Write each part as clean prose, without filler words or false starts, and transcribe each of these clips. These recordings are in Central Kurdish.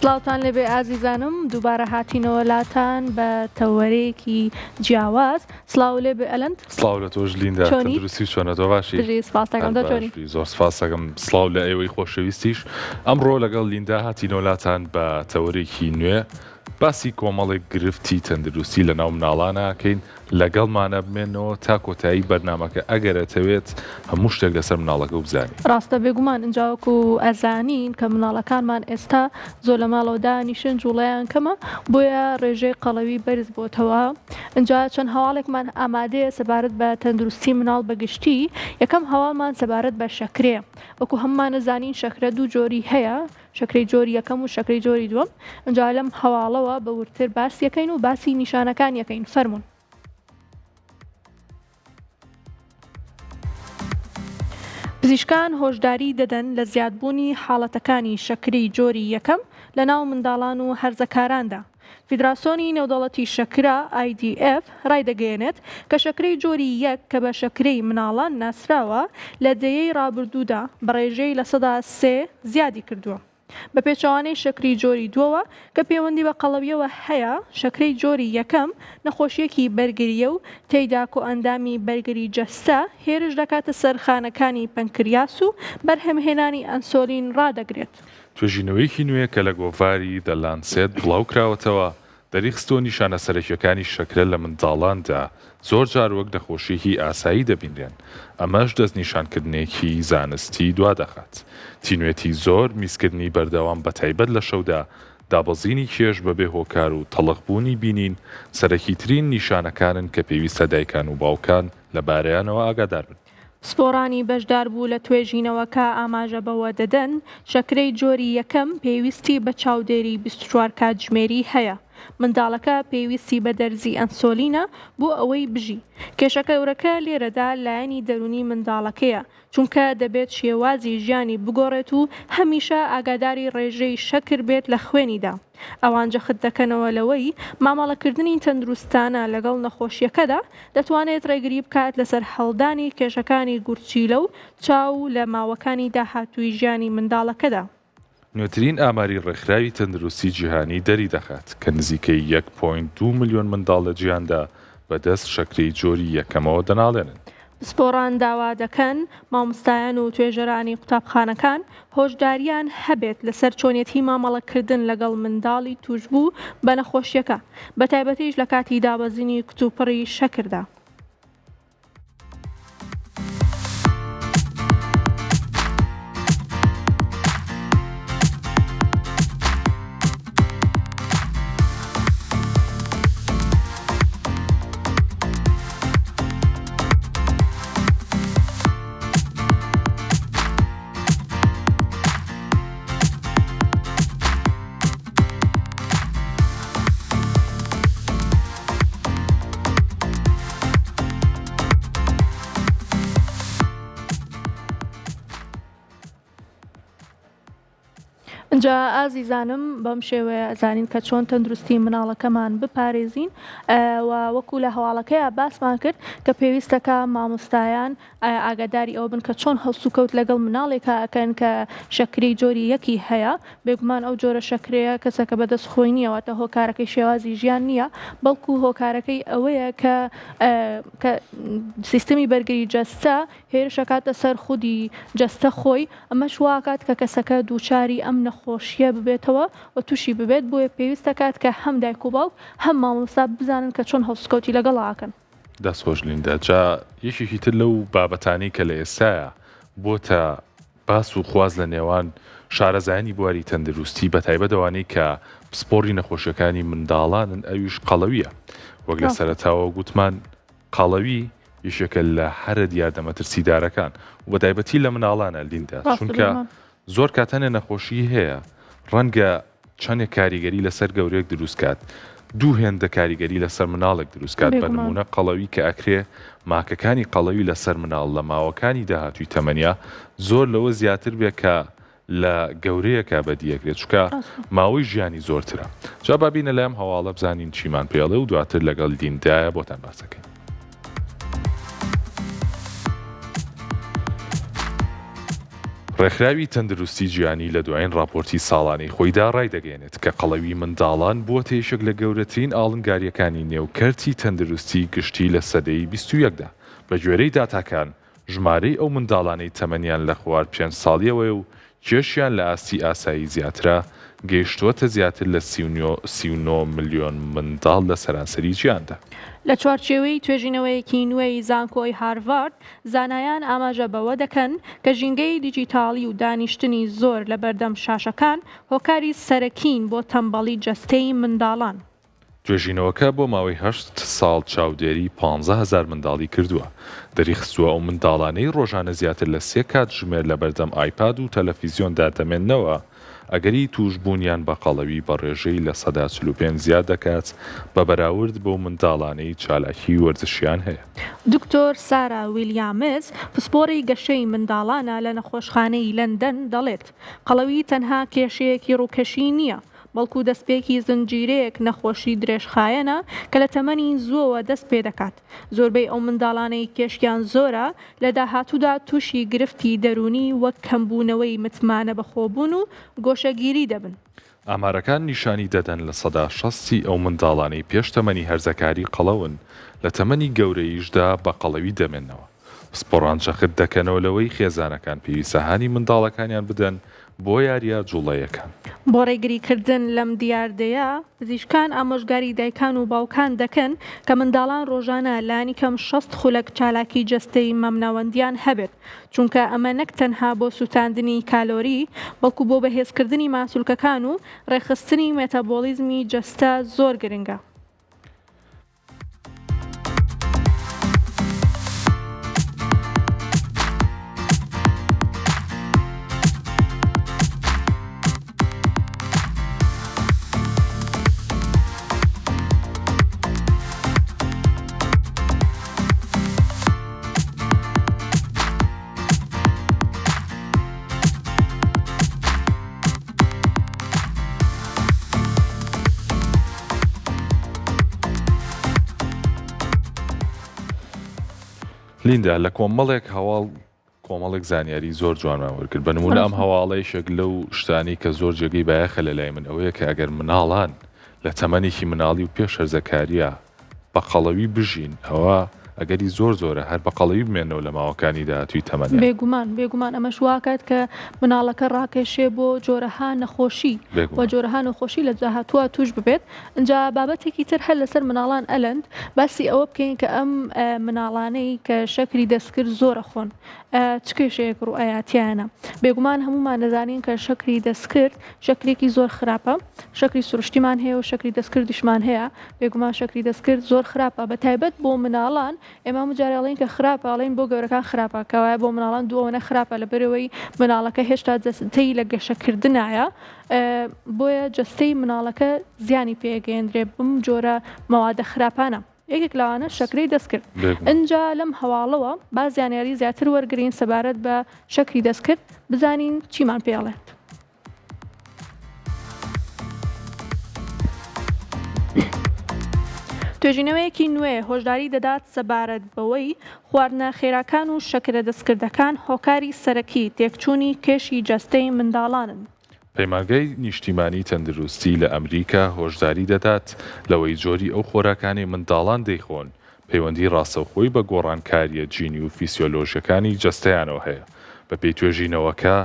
سڵاوتان لەبێ ئازیزانم دووبارە هاتینەوە لاتان بە تەوەرەیەکی جیاواز. سڵاو لێبێ ئەلەند. سڵاو لە تۆش لیندا تەندروستی چۆنە تۆ باشی؟ دژی سپاس دەکەم تۆ چۆنی؟ زۆر سپاس دەکەم. سڵاو لە ئێوەی خۆشەویستیش. ئەمڕۆ لەگەڵ لیندا هاتینەوە لاتان بە تەوەرێکی نوێ باسی کۆمەڵێک گرفتی تەندروستی لە ناو مناڵانەکەین لەگەڵمانە بمێنەوە تا کۆتایی بەرنامەکە ئەگەرەتەوێت هەموو شتێک لەسەر مناڵەکە بزانین. ڕاستە بێگومان ئەنجاوەکو ئەزانین کە مناڵەکانمان ئێستا زۆر لە ماڵەوەدا نیشن جوڵەیان کەمە بۆیە ڕێژەی قەڵەوی بەرز بۆتەوە. ئەنجا چەند هەواڵێکمان ئامادەیە سەبارەت بە تەندروستی مناڵ بەگشتی. یەکەم هەواڵمان سەبارەت بە شەکرێ. وەکو هەممانە زانین شەکرە دوو جۆری هەیە، شەکرەی جۆری یەکەم و شەکرەی جۆری دووەم. ئەنجا لەم هەواڵەوە بە ورتر باس یەکەین و باسی نیشانەکان یەکەین. فەرموون. پزیشکان هۆشداری دەدەن لە زیادبوونی حاڵەتەکانی شەکرەی جۆری یەکەم لە ناو منداڵان و هەرزەکاراندا. فیدراسیۆنی نێودەوڵەتی شەکرە IDF ڕایدەگەیەنێت کە شەکرەی جۆری یەک کە بە شەکرەی مناڵان ناسراوە لە دەیەی ڕابردوودا بە ڕێژەی لە 3% زیادی کردووە. بە پێچەوانەی شەکری جۆری دووەوە کە پەیوەندی بە قەڵەویەوە هەیە، شەکرەی جۆری یەکەم نەخۆشیەکی بەرگریە و تێیدا ئەندامی بەرگری جەستە هێرش دەکاتە سەرخانەکانی پەنکریاس و بەرهەمهێنانی ئەنسۆلین ڕادەگرێت. توێژینەوەیەکی نوێ کە لە گۆڤاری دە لانسێت بڵاو کراوەتەوە دەریخستۆ نیشانە سەرەکیەکانی شەکرە لە منداڵاندا زۆر جار وەک نەخۆشیەکی ئاسایی دەبینرێن. ئەمەش دەست نیشانکردنێکی زانستی دوا دەخات. تینوێتی زۆر میزکردنی بەردەوام بەتایبەت لە شەودا، دابەزینی کێش بەبێ هۆکار و تەڵەقبوونی بینین سەرەکیترین نیشانەکانن کە پێویستە دایکان و باوکان لەبارەیانەوە ئاگادار بن. سپۆرانی بەشدار بوو لە توێژینەوەکە ئاماژە بەوە دەدەن شەکرەی جۆری یەکەم پێویستی بە چاودێری 24 کاتژمێری هەیە. منداڵەکە پێویستی بە دەرزی ئەنسۆلینە بۆ ئەوەی بژی. کێشەکەورەکە لێرەدا لایەنی دەرونی منداڵەکەیە، چونکە دەبێت شێوازی ژیانی بگۆڕێت و هەمیشە ئاگاداری ڕێژەی شەکر بێت لە خوێنیدا. ئەوانجە خت دەکەنەوە لەوەی مامەڵەکردنی تەندروستانە لەگەڵ نەخۆشیەکەدا دەتوانێت ڕێگری بکات لەسەر هەڵدانی کێشەکانی گورچیلە و چاو لە ماوەکانی داهاتووی ژیانی منداڵەکەدا. نوێترین ئاماری ڕێکخراوی تەندروستی جیهانی دەری دەخات کە نزیکەی 1.2 ملیۆن منداڵ لە جیهاندا بەدەست شەکرەی جۆری یەکەمەوە دەناڵێنن. سپۆران داوا دەکەن مامۆستایان و توێژەرانی قوتابخانەکان هۆشداریان هەبێت لەسەر چۆنیەتی مامەڵەکردن لەگەڵ منداڵی توشبوو بە نەخۆشیەکە، بەتایبەتیش لە کاتی دابەزینی کتوپڕی شەکردا. ئەنجا ئازیزانم بەم شێوەیە ئەزانین کە چۆن تەندروستی مناڵەکەمان بپارێزین و وەکو لە هەواڵەکەیە باسمان کرد کە پێویستەکە مامۆستایان ئاگاداری ئەو بن کە چۆن هەڵسوکەوت لەگەڵ مناڵێکە ئەکەن کە شەکرەی جۆری یەکی هەیە. بێگومان ئەو جۆرە شەکرەیە کەسەکە بەدەست خۆی نییەوەتە هۆکارەکەی شێوازی ژیان نییە، بەڵکو هۆکارەکەی ئەوەیە کە سیستەمی بەرگری جەستە هێرشەکاتە سەر خودی جەستە خۆی. ئەمەش واکات کە کەسەکە دووچاری ئەم نەخۆشیە ببێتەوە و تووشی ببێت. بۆیە پێویستە کات کە هەم دایک و باوک هەم مامۆستا بزانن کە چۆن هەڵسوکەوتی لەگەڵاکەن. دەستخۆش لیندا جا یەکێکی تر لەو بابەتانی کە لە ئێستاە بۆتە باس و خواز لە نێوان شارەزایانی بواری تەندروستی بەتایبەت ئەوانەی کە پسپۆڕی نەخۆشیەکانی منداڵانن ئەویش قەڵەویە. وەک لە سەرەتاوە گوتمان قەڵەوی یەکێکە لە هەرە دیاردەمەترسیدارەکان و بەتایبەتی لە مناڵانە لیندا، چونکە زۆر کاتەنێ نەخۆشی هەیە ڕەنگە چەندێک کاریگەری لەسەر گەورەیەک دروستکات، دوو هێندە کاریگەری لەسەر مناڵێک دروستکات. بە نمونە قەڵەوی کە ئەکرێ ماکەکانی قەڵەوی لەسەر مناڵ لە ماوەکانی داهاتووی تەمەنیا زۆر لەوە زیاتر بێ کە لە گەورەیەکە بەدیەکرێت، چکە ماوەی ژیانی زۆرترە. جا بابینە لەم هەواڵە بزانین چیمان پێڵێ و دواتر لەگەڵ دیندایە بۆتان باسەکەین. ڕێکخراوی تەندروستی گیانی لە دوایین راپۆرتی ساڵانەی خۆیدا ڕایدەگەێنێت کە قەڵەوی منداڵان بووە یەکێک لە گەورەترین ئاڵنگاریەکانی نێوکەرتی تەندروستی گشتی لە سەدەی 21دا بە گوێرەی داتاکان ژمارەی ئەو منداڵانەی تەمەنیان لە خوار 5 ساڵیەوەی و کێشیان لە ئاستی ئاسایی زیاترە گەیشتووەتە زیاتر لە 39 ملیۆن منداڵ لە سەرانسەری گیاندا. لە چوارچێوەی توێژینەوەیەکی نوێی زانکۆی هاروارد زانایان ئاماژە بەوە دەکەن کە ژینگەی دیجیتاڵی و دانیشتنی زۆر لە بەردەم شاشەکان هۆکاری سەرەکین بۆ تەمبەڵی جەستەی منداڵان. توێژینەوەکە بۆ ماوەی 8 ساڵ چاودێری 15,000 منداڵی کردووە. دەریخستووە ئەو منداڵانەی ڕۆژانە زیاتر لە 3 کات ژمێر لە بەردەم ئایپاد و تەلەڤیزیۆندا دەمێننەوە ئەگەری توشبوونیان بە قەڵەوی بە ڕێژەی لە 45 زیاد دەکات بە بەراورد بۆ منداڵانەی چالاکی وەرزشیان هەیە. دکتۆر سارا ویلیامز پسپۆڕی گەشەی منداڵانە لە نەخۆشخانەی لەندەن دەڵێت قەڵەوی تەنها کێشەیەکی ڕووکەشی نییە، بەڵکو دەستپێکی زنجیرەیەک نەخۆشی درێژخایەنە کە لە تەمەنی زووەوە دەست پێ دەکات. زۆربەی ئەو منداڵانەی کێشیان زۆرە لە داهاتوودا تووشی گرفتی دەرونی وەک کەمبوونەوەی متمانە بەخۆبوون و گۆشەگیری دەبن. ئامارەکان نیشانی دەدەن لە 60% ئەو منداڵانەی پێش تەمەنی هەرزەکاری قەڵەون لە تەمەنی گەورەیشدا بە قەڵەوی دەمێنەوە. پسپۆڕان چەخت دەکەنەوە لەوەی خێزانەکان پێویستەهانی منداڵەکانیان بدەن بۆ یاریە جوڵەیەکان. بۆ ڕێگریکردن لەم دیاردەیە پزیشکان ئامۆژگاری دایکان و باوکان دەکەن کە منداڵان ڕۆژانە لانی کەم 6 خولەک چالاکی جەستەی مەمناوەندیان هەبێت، چونکە ئەمە نەک تەنها بۆ سوتاندنی کالۆری بەڵکو بۆ بەهێزکردنی ماسوولکەکان و ڕێخستنی مێتابۆلیزمی جەستە زۆر گرنگە. لیندا لە کۆمەڵێک زانیاری زۆر جوانمان وەرگرت بە نمونە ئەم هەواڵەیەشێک لەو شتانی کە زۆر جێگەی بایەخە لەلای من ئەوەیە کە ئەگەر مناڵان لە تەمەنێکی مناڵی و پێش هەرزەکاریە بە قەڵەوی بژین ئەوە ئەگەری زۆرە هەر بە قەڵەوی بمێنەوە لە ماوەکانی داهاتووی تەمەنیان. بێگومان ئەمەش واکات کە مناڵەکە ڕاکێشێ بۆ جۆرەها نەخۆشی و جۆرەها نەخۆشی لە داهاتووە توش ببێت. ئەجا بابەتێکی تر هەر لەسەر مناڵان ئەلەند باسی ئەوە بکەین کە ئەم مناڵانەی کە شەکری دەستکرد زۆرە خۆن چ کێشەیەک ڕوئایەتیانە. بێگومان هەمومان دەزانین کە شەکری دەستکرد شەکرێکی زۆر خراپە، شەکری سروشتیمان هەیە و شەکری دەستکردیشمان هەیە. بێگومان شەکری دەستکرد زۆر خراپە بە تایبەت بۆ مناڵان. ئێمە مجارێڵین کە خراپە ئەڵێن بۆ گەورەکان خراپە کەوایە بۆ مناڵان دووەوەنە خراپە لە بەرەوەی مناڵەکە هێشتا جەستەی لە گەشەکردنایە، بۆیە جەستەی مناڵەکە زیانی پێگەێنرێ بم جۆرە مەوادە خراپانە. یەکێک لەوانە شەکرەی دەستکرد. ئەجا لەم هەواڵەوە با زیانیاری زیاتر وەرگرین سەبارەت بە شەکری دەستکرد بزانین چیمان پێڵێت. توێژینەوەیەکی نوێ هۆشداری دەدات سەبارەت بەوەی خواردنە خێراکان و شەکرە دەستکردەکان هۆکاری سەرەکی تێکچوونی کێشی جەستەی منداڵانن. پەیمانگەی نیشتیمانی تەندروستی لە ئەمریکا هۆشداری دەدات لەوەی جۆری ئەو خۆراکانی منداڵان دەیخۆن پەیوەندی ڕاستەوخۆی بە گۆڕانکاریە جینی و فیسیۆلۆژیەکانی جەستەیانەوە هەیە. بەپێی توێژینەوەکە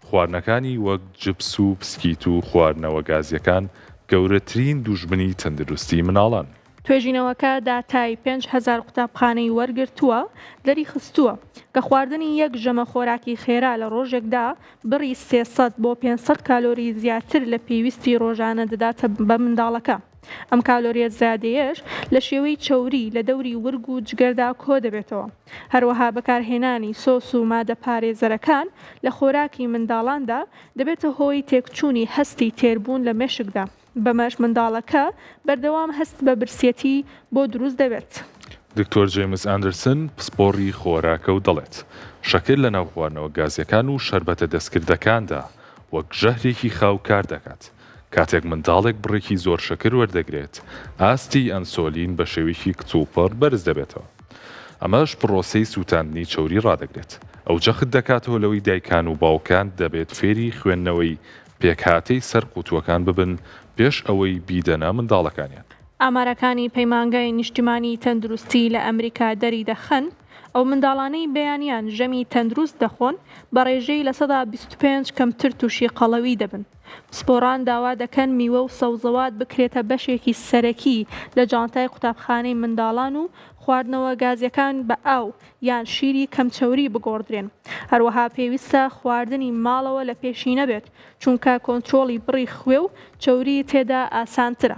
خواردنەکانی وەک جبس و پسکیت و خواردنەوە گازیەکان گەورەترین دوژمنی تەندروستی مناڵان. توێژینەوەکە داتای 5,000 قوتابخانەی وەرگرتووە دەریخستووە کە خواردنی یەک ژەمە خۆراکی خێرا لە ڕۆژێکدا بڕی 300 بۆ 500 کالۆری زیاتر لە پێویستی ڕۆژانە دەداتە بە منداڵەکە. ئەم کالۆریە زیادەیەش لە شێوەی چەوری لە دەوری ورگ و جگەردا کۆ دەبێتەوە. هەروەها بەکارهێنانی سۆس و مادە پارێزەرەکان لە خۆراکی منداڵاندا دەبێتە هۆی تێکچوونی هەستی تێربوون لە مێشکدا. بەمەش منداڵەکە بەردەوام هەست بە برسێتی بۆ دروست دەبێت. دکتۆر جێمس ئەندرسن پسپۆڕی خۆراکە و دەڵێت شەکر لە ناو خواردنەوە گازیەکان و شەربەتە دەستکردەکاندا وەک ژەهرێکی خاو کار دەکات. کاتێک منداڵێک بڕێکی زۆر شەکر وەردەگرێت ئاستی ئەنسۆلین بە شێوەیەکی کچوپڕ بەرز دەبێتەوە. ئەمەش پرۆسەی سووتاندنی چەوری ڕادەگرێت. ئەو جەخت دەکاتەوە لەوەی دایکان و باوکان دەبێت فێری خوێندنەوەی پێکهاتەی سەر قوتووەکان ببن پێش ئەوەی بیدەنە منداڵەکانیان. ئامارەکانی پەیمانگای نیشتیمانی تەندروستی لە ئەمریکا دەری دەخەن ئەو منداڵانەی بەیانیان ژەمی تەندروست دەخۆن بە ڕێژەی لە 25 کەمتر تووشی قەڵەوی دەبن. پسپۆران داوا دەکەن میوە و سەوزەوات بکرێتە بەشێکی سەرەکی لە جانتای قوتابخانەی منداڵان و خواردنەوە گازیەکان بە ئاو یان شیری کەمچەوری بگۆڕدرێن. هەروەها پێویستە خواردنی ماڵەوە لە پێشینە بێت چونکە کۆنتترۆلی بڕی خوێ و چەوری تێدا ئاسانترە.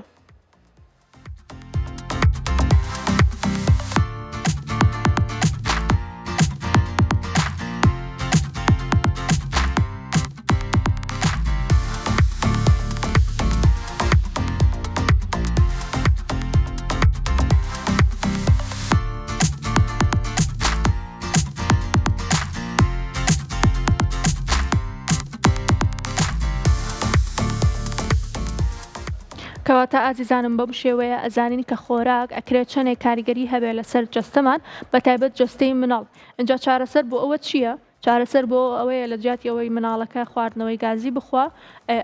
کەواتە ئازیزانم بەم شێوەیە ئەزانین کە خۆراک ئەکرێت چەندێک کاریگەری هەبێت لەسەر جەستەمان بە تایبەت جەستەی مناڵ. اینجا چارەسەر بۆ ئەوە چییە؟ چارەسەر بۆ ئەوەیە لە جیاتی ئەوەی مناڵەکە خواردنەوەی گازی بخوا،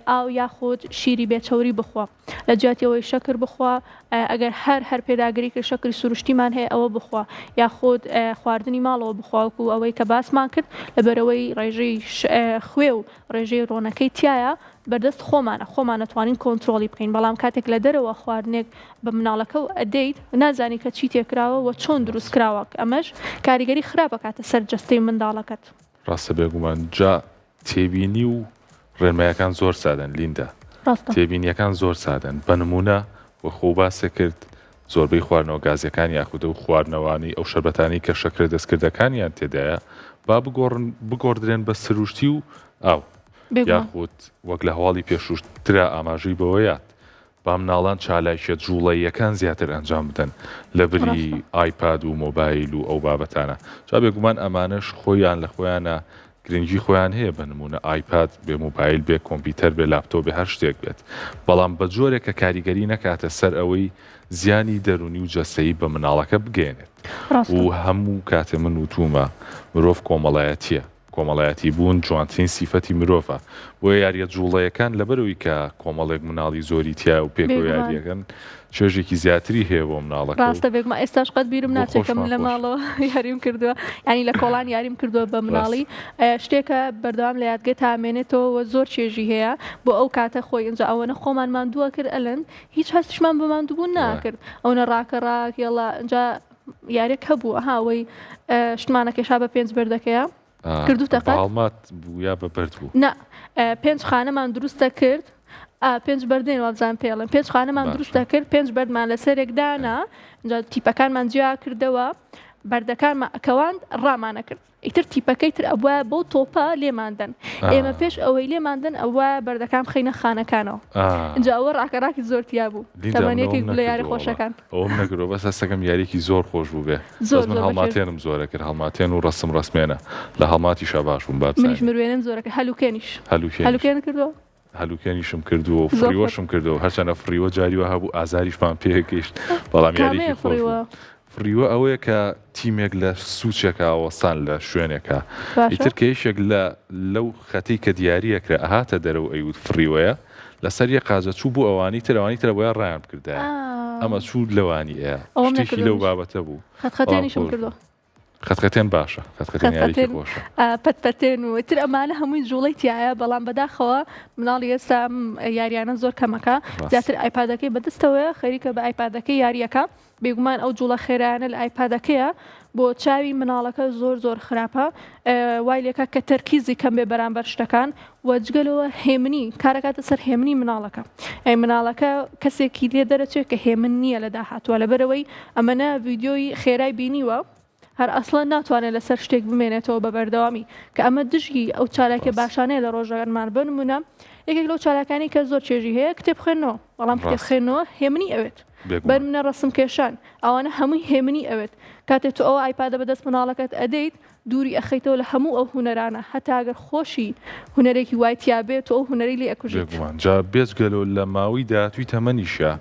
ئاو یاخود شیری بێچەوری بخوا، لە جیاتی ئەوەی شەکر بخوا، ئەگەر هەر پێداگری کرد شەکری سروشتیمان هەیە ئەوە بخوا، یاخود خواردنی ماڵەوە بخواکو ئەوەی کە باسمان کرد لەبەرەوەی ڕێژەی خوێ و ڕێژەی ڕۆنەکەی تایە بەردەست خۆمان نەتوانین کۆنتترۆلی بکەین. بەڵام کاتێک لە دەرەوە خواردنێک بە مناڵەکە و ئەدەیت نازانی کە چی تێکراوە و چۆن دروست کراوە، ئەمەش کاریگەری خراپە کاتە سەر جەستەی منداڵەکەت. ڕاستە بێگومان جا تێبینی و ڕێنمایەکان زۆر سادەن لیندا، تێبینیەکان زۆر سادەن. بە نمونە وە خۆ باسە کرد زۆربەی خواردنەوە گازیەکان یاخودە و خواردنەوانی ئەو شەربەتانی کە شەکرە دەستکردەکانیان تێدایە با بگۆڕدرێن بە سروشتی و ئاو یاخود وەک لە هەواڵی پێشوشترا ئاماژەی بەوەیات با مناڵان چالایشێت جوڵەیەکان زیاتر ئەنجام بدەن لە بری ئایپاد و مۆبایل و ئەو بابەتانە. جا بێگومان ئەمانش خۆیان لە خۆیانە گرنگی خۆیان هەیە، بە نمونە ئایپاد بێ مۆبایل بێ کۆمپیوتەر بێ لاپتۆپ بێ هەر شتێک بێت، بەڵام بە جۆرێک کە کاریگەری نەکاتە سەر ئەوەی زیانی دەرونی و جەستەیی بە مناڵەکە بگێنێت. و هەموو کاتێ من وتومە مرۆڤ کۆمەڵایەتیە، کۆمەڵایەتی بوون جوانترین سیفەتی مرۆڤە، بۆ یاریە جوڵەیەکان لەبەرەوەی کە کۆمەڵێک مناڵی زۆری تیا و پێک و یاریەکەن چێژێکی زیاتری هەیە بۆ مناڵەکە. ڕاستە بێگمە ئێستاش قەت بیرم ناچێکم لە ماڵەوە یاریم کردووە، ینی لە کۆڵان یاریم کردووە بە مناڵی شتێکە بەردەوام لە یادگێت تامێنێتەوە زۆر چێژی هەیە بۆ ئەو کاتە خۆی اینجا ئەوەنە خۆمان ماندووە کرد ئەلەن هیچ هەستیشمان بە ماندووبوون ناکرد، ئەوە ڕاکە ڕاک یاڵا اینجا یارێک هەبوو هاوەی شتمانەکەشا بە 5 بەردەکەیە کردو تەقەڵمات بوو یا بەبرد بوو نا 5 خانەمان دروستە کرد 5 بەردێن وابزان پێڵن 5 خانەمان دروستە کرد 5 بەردمان لەسەرێکدانا اینجا تیپەکانمان جیا کردەوە بەردەکانمان ئەکەوان ڕامانە کرد ئیتر تیپەکەی تر ئەوە بۆ تۆپە لێماندن ئێمە پێش ئەوەی لێماندن ئەوە بەردەکان بخەینە خانەکانەوە اینجا ئەوە ڕاکەڕاکی زۆرتیا بوو تەمەنیەکێک لە یاری خۆشەکان ئەوم نەگرۆ بەس هەستەکەم یاریکی زۆر خۆش بوو بێ من هەڵماتێنم زۆرە کرد هەڵماتێن و ڕسم ڕسمێنە لە هەڵماتیشا باش بووم منیش مروێنم زۆرەکە هەلوکێنیش کردەوە هەلوکێنیشم کردو و فریوەشم کردەوە هەرچەنە فریوە جاریوە هەبوو ئازاریشمان پێگەیشت بەڵام یاریکی خۆش فریوە ئەوەیە کە تیمێک لە سوچێکە وەسان لە شوێنێکە ئیتر کەیشێک لەو خەتی کە دیاریەکرا ئەهاتە دەرەوە ئەیوت فریوەیە لەسەر یە قاجە چوو بوو ئەوانی ترەوانی بۆیان ڕیان بکردایە ئەمە چوو لەوانی ئەیە شتێکی لەو بابەتە بوو خەتخەتێنیشم کردەوە خەتخەتێن باشە خەتخەتێن خۆشە پەتپەتێن و تر ئەمانە هەمووی جوڵی تایە بەڵام بەداخەوە مناڵی ئێستا یاریانە زۆر کەمەکە زیاتر ئایپادەکەی بەدەستەوەیە خەریکە بە ئایپادەکەی یاریەکە بێگومان ئەو جوڵە خێرانە لە ئایپادەکەیە بۆ چاوی مناڵەکە زۆر خراپە وای لێکە کە تەرکیزی کەم بێ بەرامبەر شتەکان وەجگەلەوە هێمنی کارەکاتە سەر هێمنی مناڵەکە مناڵەکە کەسێکی لێ دەرەچێت کە هێمن نییە لە داهاتوە لەبەرەوەی ئەمەنە ڤیددیۆی خێرای بینیوە هەر ئەسڵە ناتوانێت لەسەر شتێک بمێنێتەوە بە بەردەوامی کە ئەمە دژی ئەو چالاکە باشانەیە لە ڕۆژەکانمان بنمونە یەکێک لەو چالاکانی کە زۆر چێژی هەیە کتێب خوێنەوە بەڵام کتێب خوێنەوە هێمنی ئەوێت بەرمنە ڕسم کێشان ئەوانە هەمووی هێمنی ئەوێت کاتێک تو ئەو ئایپادە بەدەست مناڵەکەت ئەدەیت دووری ئەخەیتەوە لە هەموو ئەو هوەرانە هەتا ئەگەر خۆشی هوەرێکی وای تیابێت ئەو هوەری لێ ئەکوژێت جا بێجگەلەوە لە ماوەیدا توی تەمەنیشە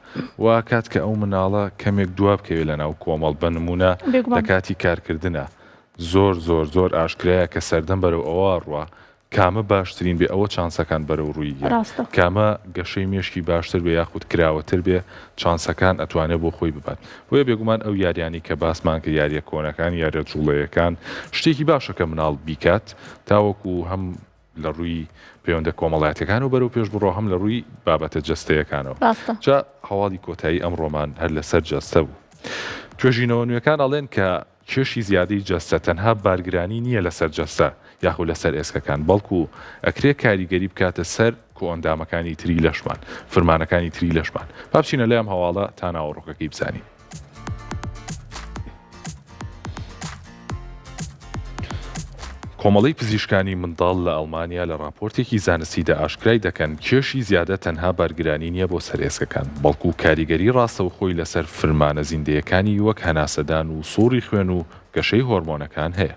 وا کات کە ئەو مناڵە کەمێک دواب بکەوێت لە ناو کۆمەڵ بە نمونە لە کاتی کارکردنە زۆر ئاشکرایە کە سەردەم بەرەو ئەوە ڕوە کامە باشترین بێ ئەوە چانسەکان بەرەو ڕووی ڕاستە. کامە گەشەی مێشکی باشتر بێ یاخود کراوەتر بێ چانسەکان ئەتوانێت بۆ خۆی ببات بۆیە بێگومان ئەو یاریانی کە باسمان کە یاریە کۆنەکان یاریە جوڵەیەکان شتێکی باشە کە مناڵ بیکات تاوەکو هەم لە ڕووی پەیوەندە کۆمەڵایەتەکان و بەرەو پێش بڕۆ هەم لە ڕووی بابەتە جەستەیەکانەوە جا هەواڵی کۆتایی ئەم ڕۆمان هەر لەسەر جەستە بوو توێژینەوە نوێەکان ئەڵێن کە کێشی زیادەی جەستە تەنها بارگرانی نییە لەسەر جەستە یاخود لەسەر ئێسکەکان بەڵکو ئەکرێ کاریگەری بکاتە سەر کۆئەندامەکانی تری لەشمان فرمانەکانی تری لەشمان پاپچینە لەم هەواڵە تا ناوەڕۆکەکەی بزانین. کۆمەڵی پزیشکانی منداڵ لە ئەڵمانیا لە راپۆرتێکی زانستیدا ئاشکرای دەکەن کێشی زیادە تەنها بارگرانی نییە بۆ سەرێسکەکان بەڵکو کاریگەری ڕاستە و خۆی لەسەر فرمانە زیندەیەکانی وەک هەناسەدان و سووڕی خوێن و گەشەی هۆرمۆنەکان هەیە.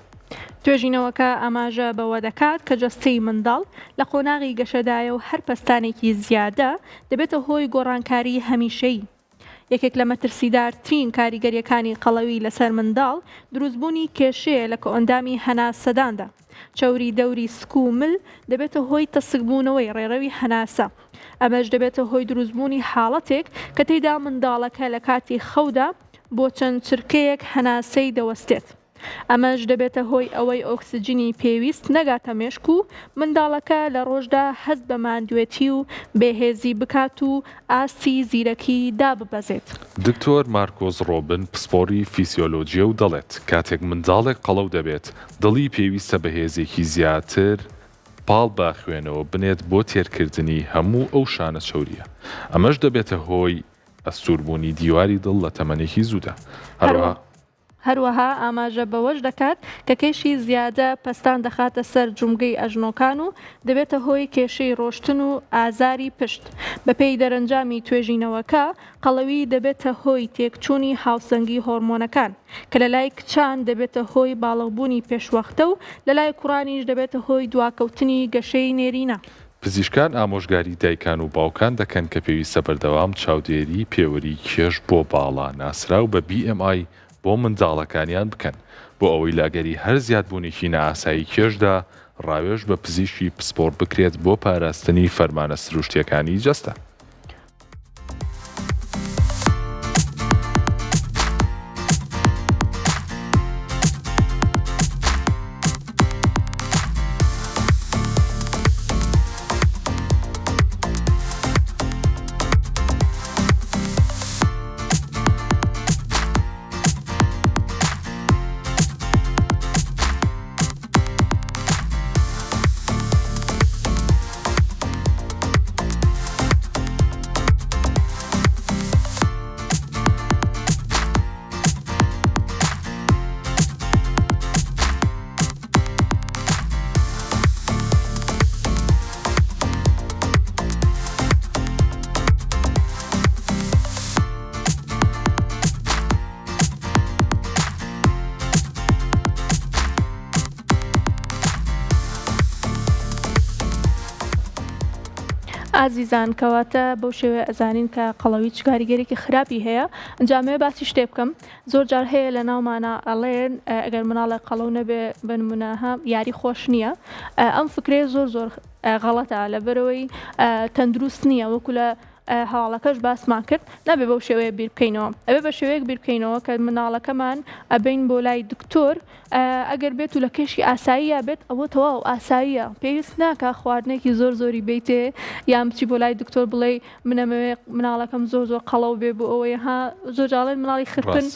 توێژینەوەکە ئاماژە بەوە دەکات کە جەستەی منداڵ لە قۆناغی گەشەدایە و هەر پەستانێکی زیادە دەبێتە هۆی گۆڕانکاری هەمیشەیی. یەکێک لە مەترسیدارترین کاریگەریەکانی قەڵەوی لەسەر منداڵ دروستبوونی کێشەیە لە کۆئەندامی هەناسەداندا. چاوری دەوری سکومل دەبێتە هۆی تەسکبوونەوەی ڕێڕەوی هەناسە. ئەمەش دەبێتە هۆی دروستبوونی حاڵەتێک کە تێیدا منداڵەکە لە کاتی خەودا بۆ چەند چرکەیەک هەناسەی دەوەستێت. ئەمەش دەبێتە هۆی ئەوەی ئۆکسجینی پێویست نەگاتە مێشک و منداڵەکە لە ڕۆژدا هەست بە ماندوێتی و بێهێزی بکات و ئاستی زیرەکی داببەزێت. دکتۆر مارکۆز ڕۆبن پسپۆری فیسیۆلۆجیە و دەڵێت کاتێک منداڵێک قەڵەو دەبێت دڵی پێویستە بەهێزێکی زیاتر پاڵ باخوێنەوە بنێت بۆ تێرکردنی هەموو ئەو شانە چەوریە. ئەمەش دەبێتە هۆی ئەستووربوونی دیواری دڵ لە تەمەنێکی زوودا. هەروەها ئاماژە بەوەش دەکات کە کێشی زیادە پەستان دەخاتە سەر جومگەی ئەژنۆکان و دەبێتە هۆی کێشەی ڕۆشتن و ئازاری پشت. بەپێی دەرەنجامی توێژینەوەکە قەڵەوی دەبێتە هۆی تێکچوونی هاوسەنگی هۆرمۆنەکان کە لە لای کچان دەبێتە هۆی باڵغبوونی پێشوەختە و لە لای کوڕانیش دەبێتە هۆی دواکەوتنی گەشەی نێرینە. پزیشکان ئامۆژگاری دایکان و باوکان دەکەن کە پێویستە بەردەوام چاودێری پێوەری کێش بۆ باڵا ناسرا و بە BMI بۆ منداڵەکانیان بکەن بۆ ئەوەی لاگەری هەر زیادبوونێکی نەئاسایی کێشدا ڕاوێژ بە پزیشکی پسپۆر بکرێت بۆ پاراستنی فەرمانە سروشتیەکانی جەستە. ئازیزان کەواتە بەو شێوەیە ئەزانین کە قەڵەوی چ کاریگەرێکی خراپی هەیە. ئەنجامێ باسی شتێ بکەم زۆر جار هەیە لە ناومانە ئەڵێن ئەگەر مناڵێک قەڵەو نەبێ بنمونەها یاری خۆش نییە. ئەم فکرێ زۆر غەڵەتە لەبەرەوەی تەندروست نییە وەکو لە هەواڵەکەش باسمان کرد نابێ بەو شێوەیە بیر بکەینەوە. ئەبێ بە شێوەیەک بیر بکەینەوە کە مناڵەکەمان ئەبین بۆ لای دکتۆر ئەگەر بێت و لە کێشی ئاساییە بێت ئەوە تەواو ئاساییە پێویست ناکە خواردنێکی زۆری بیتێ یان بچی بۆ لای دکتۆر بڵێ منەمەوێ مناڵەکەم زۆر قەڵەو بێ بۆ ئەوەی ها زۆر جاڵێن مناڵی خرپن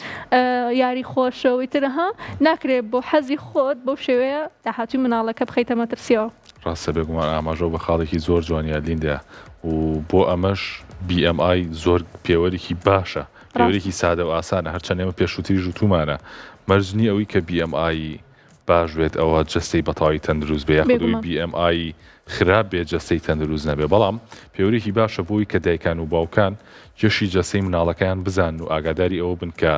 یاری خۆشەوەی ترها ناکرێت بۆ حەزی خۆت بەو شێوەیە داهاتوی مناڵەکە بخەیتە مەترسیەوە. ڕاستە بێگومان ئاماژە بە خاڵێکی زۆر جوانیا لیندە و بۆ ئەمەش BMI زۆر پێوەرێکی باشە پێوەرێکی سادە و ئاسانە هەرچەند ئێمە پێشووتری ژووتومانە مەرجنی ئەوەی کە BMI باش بێت ئەوە جەستەی بەتاوی تەندروست بێ یاخودەوەی BMI خراپ بێت جەستەی تەندروست نەبێ بەڵام پێوەرێکی باشە بۆی کە دایکان و باوکان کێشی جەستەی مناڵەکەیان بزان و ئاگاداری ئەوە بن کە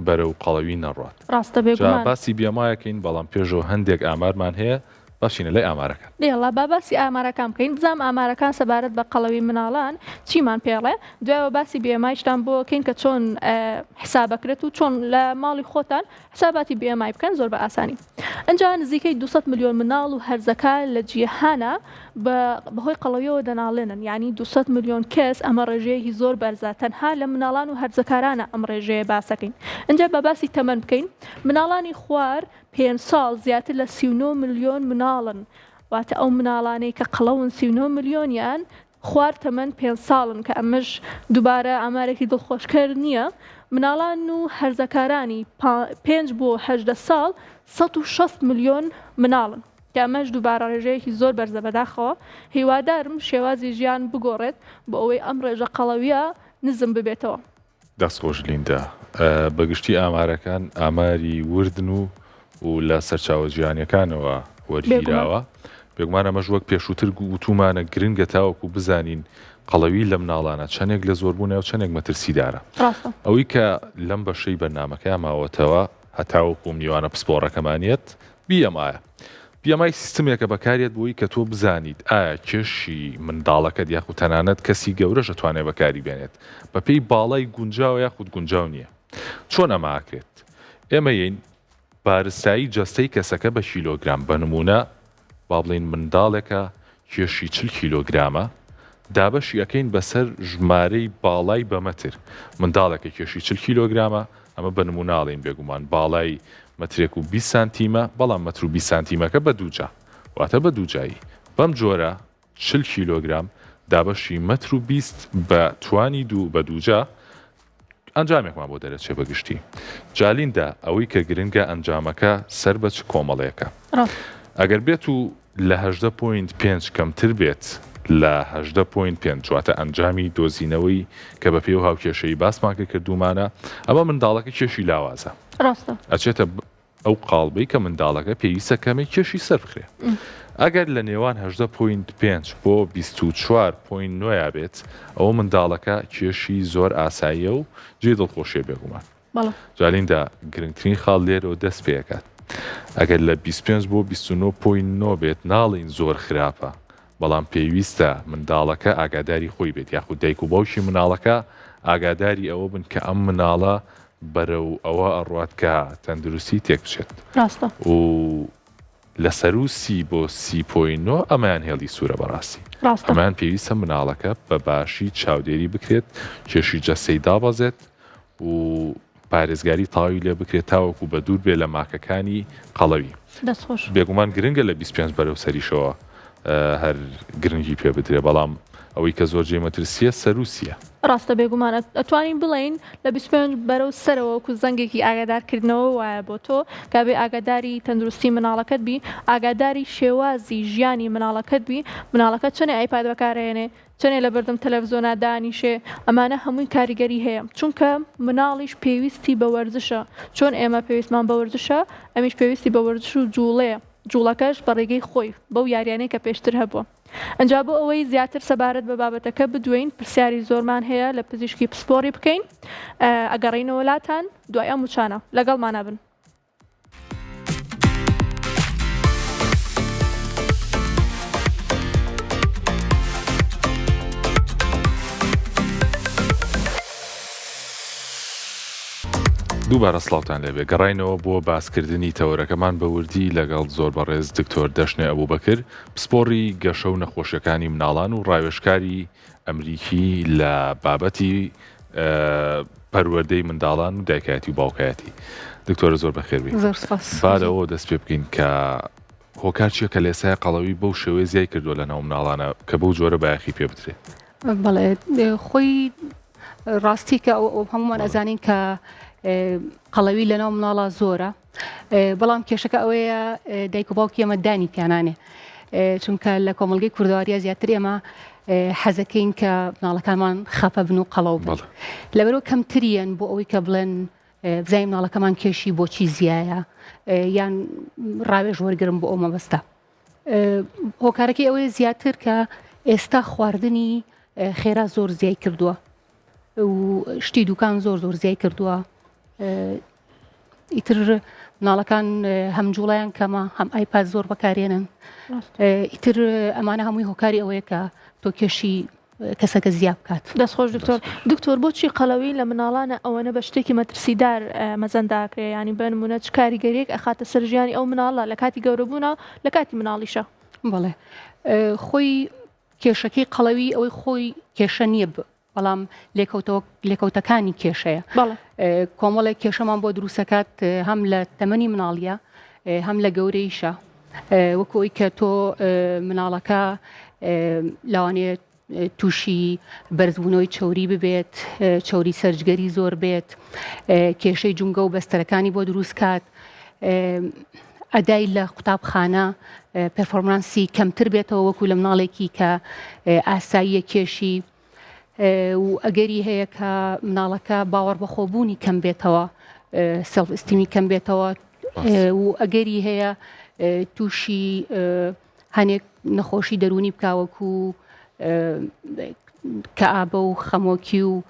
بەرەو قەڵەوی نەڕات. ڕاستە بێگومان باسی BMIەکەین بەڵام پێشەوە هەندێک ئامارمان هەیە باشینە لای ئامارەکان. لێڵا با باسی ئامارەکان بکەین بزانام ئامارەکان سەبارەت بە قەڵەوی مناڵان چیمان پێڵێ دوایەوە باسی BMIشتان بۆکەین کە چۆن حسابەکرێت و چۆن لە ماڵی خۆتان حساباتی BMI بکەن زۆر بە ئاسانی. ئەنجا نزیکەی 200 ملیۆن مناڵ و هەرزەکە لە جیهانە بەهۆی قەڵەویەوە دەناڵێنن یعنی 200 ملیۆن کەس ئەمە ڕێژەیەکی زۆر بەرزە تەنها لە مناڵان و هەرزەکارانە ئەم ڕێژەیە باسەکەین. ئەنجا بە باسی تەمەن بکەین مناڵانی خوار 5 ساڵ زیاتر لە 39 ملیۆن مناڵن. واتە ئەو مناڵانەی کە قەڵەون 39 ملیۆنیان خوار تەمەەن 5 ساڵن کە ئەمەش دووبارە ئامارێکی دڵخۆشکەر نییە مناڵان و هەرزەکارانی 5 بۆ 18 ساڵ 160 ملیۆن مناڵن کە ئەمەش دووبارە ڕێژەیەکی زۆر بەرزە بەداخەوە هیوادارم شێوازی ژیان بگۆڕێت بۆ ئەوەی ئەم ڕێژە قەڵەویە نزم ببێتەوە. دەستخۆش لیندا بەگشتی ئامارەکان ئاماری وردن و لە سەرچاوە ژیانەکانەوە وەرگیراوە بێگومان ئەمەش وەک پێشووتر گوتومانە گرنگە تاوەکو بزانین قەڵەوی لە مناڵانە چەندێک لە زۆربوونەوە چەندێک مەترسیدارە ئەوەی کە لەم بەشەی بەرنامەکە ماوەتەوە هەتاوەکو میوانە پسپۆڕەکەمانیت BMI سیستمێکە بەکارێت بۆی کە تۆ بزانیت ئایا کێشی منداڵەکەت یاخود تەنانەت کەسی گەورەش دەتوانێت بەکاری بێنێت بە پێی باڵای گونجاو یاخود گونجاو نییە چۆن ئەماکرێت ئێمە یین بارستایی جەستەی کەسەکە بە کیلۆگرام بە نمونە با بڵین منداڵێکە کێشی 40 کیلۆگرامە دابەشی ئەەکەین بەسەر ژمارەی باڵای بەمەتر منداڵێکە کێشی 40 کیلۆگرامە ئەمە بە نموناڵین بێگومان باڵای مەترێک و 20 سانتیمە بەڵام مەتر و 20 سانتیمەکە بە دووجا واتە بە دووجایی بەم جۆرە 40 کیلۆگرام دابەشی مەتر و 20 بە توانی دوو بە دووجا ئەنجامێکمان بۆ دەرەچێ بەگشتی جالیندا ئەوەی کە گرنگە ئەنجامەکە سەر بە چ کۆمەڵەیەەکە ئەگەر بێت و لە 18.5 کەمتر بێت لە 18.5 واتە ئەنجامی دۆزینەوەی کە بە پێ و هاوکێشەی باسمان کردومانە ئەمە منداڵەکە کێشی لاوازە ئەچێتە ئەو قاڵبەی کە منداڵەکە پێویستە کەمێک کێشی سەر بخرێ ئەگەر لە نێوان 18.5 بۆ 24.9 بێت ئەوە منداڵەکە کێشی زۆر ئاساییە و جێ دڵخۆشیە بێگومان جالیندا گرنگترین خاڵ لێرەوە دەست پێەکات ئەگەر لە 25 بۆ 29.9 بێت ناڵین زۆر خراپە بەڵام پێویستە منداڵەکە ئاگاداری خۆی بێت یاخود دایک و باوکی مناڵەکە ئاگاداری ئەوە بن کە ئەم مناڵە بەرەو ئەوە ئەڕوات کە تەندروستی تێک بچێت و لە سەروسی بۆ 30.9 ئەمایان هێڵی سوورە بەڕاستی ئەمان پێویستە مناڵەکە بە باشی چاودێری بکرێت کێشی جەستەی دابەزێت و پارێزگاری تاوی لێ بکرێت تاوەکو بە دوور بێ لە ماکەکانی قەڵەوی بێگومان گرنگە لە 25 بەرەو سەریشەوە هەر گرنگی پێ بدرێ بەڵام ئەوەی کە زۆر جێمەترسیە سەروسیە ڕاستە بێگومانە ئەتوانین بڵین لە 25 بەرەو سەرەوەکو زەنگێکی ئاگادارکردنەوە وایە بۆ تۆ کابێ ئاگاداری تەندروستی مناڵەکەت بی ئاگاداری شێوازی ژیانی مناڵەکەت بی مناڵەکە چنێ ئایپاد بەکارهێنێ چنێ لە بەردەم تەلەڤیزۆنا دانیشێ ئەمانە هەمووی کاریگەری هەیە چونکە مناڵیش پێویستی بە وەرزشە چۆن ئێمە پێویستمان بە وەرزشە ئەمیش پێویستی بە وەرزش و جوڵەیە جوڵەکەش بە ڕێگەی خۆی بەو یاریانەی کە پێشتر هەبووە ئەنجا بۆ ئەوەی زیاتر سەبارەت بە بابەتەکە بدوین پرسیاری زۆرمان هەیە لە پزیشکی پسپۆری بکەین ئەگەڕینەوە لاتان دوای ئەم وچانە لەگەڵمانە بن. دووبارە سڵاوتان لێبێ گەڕینەوە بۆ باسکردنی تەورەکەمان بە وردی لەگەڵ زۆر بەڕێز دکتۆر دەشنێ ئەبوبەکر پسپۆڕی گەشە و نەخۆشیەکانی مناڵان و ڕاوێژکاری ئەمریکی لە بابەتی پەروەردەی منداڵان و دایکایەتی و باوکایەتی دکتۆرە زۆر بەخێربی بادەوە دەست پێ بکەین کە هۆکار چیە کە لێسای قەڵەوی بەو شێوەیە زیای کردووە لە ناو مناڵانە کە بەو جۆرە بایەخی پێ بدرێت بەڵێ خۆی ڕاستی کە هەمومان ئەزانین کە قەڵەوی لەناو مناڵە زۆرە بەڵام کێشەکە ئەوەیە دایک و باوکی ئێمە دانی پیانانێ چونکە لە کۆمەڵگەی کوردەواریە زیاتر ئێمە حەزەکەین کە مناڵەکانمان خەپە بن و قەڵەو بن لەبەرەوە کەمتریان بۆ ئەوەی کە بڵێن بزای مناڵەکەمان کێشی بۆچی زیایە یان ڕاوێژ وەرگرم بۆ ئەو مەبەستە هۆکارەکەی ئەوەیە زیاتر کە ئێستا خواردنی خێرا زۆر زیای کردووە و شتی دوکان زۆر زیای کردووە ئیتر مناڵەکان هەم جوڵیان کەمە هەم ئایپاد زۆر بەکارێنن ئیتر ئەمانە هەمووی هۆکاری ئەوەیە کە تۆ کێشی کەسەکە زیاب بکات. دەستخۆش دکتۆر بۆچی قەڵەوی لە مناڵانە ئەوەنە بە شتێکی مەترسیدار مەزەنداکرێ ینی بە نمونە چ کاریگەریەک ئەخاتە سەر ژیانی ئەو مناڵە لە کاتی گەورەبوونا لە کاتی مناڵیشە؟ بەڵێ خۆی کێشەکەی قەڵەوی ئەوەی خۆی کێشە نییە بەڵام لێکەوتەکانی کێشەیە کۆمەڵێک کێشەمان بۆ دروستەکات هەم لە تەمەنی مناڵیە هەم لە گەورەیشە وەکۆی کە تۆ مناڵەکە لەوانێت تووشی بەرزبوونەوەی چۆری ببێت چۆری سەرجگەری زۆر بێت کێشەی جونگە و بەستەرەکانی بۆ دروستکات ئەدای لە قوتابخانە پەرفۆرمانسی کەمتر بێتەوە وەکو لە مناڵێکی کە ئاساییە کێشی و ئەگەری هەیە کە مناڵەکە باوەڕ بەخۆبوونی کەم بێتەوە سەلف ئستیمی کەم بێتەوە و ئەگەری هەیە تووشی هەنێک نەخۆشی دەرونی بکاوەکو کە ئابە و خەمۆکی و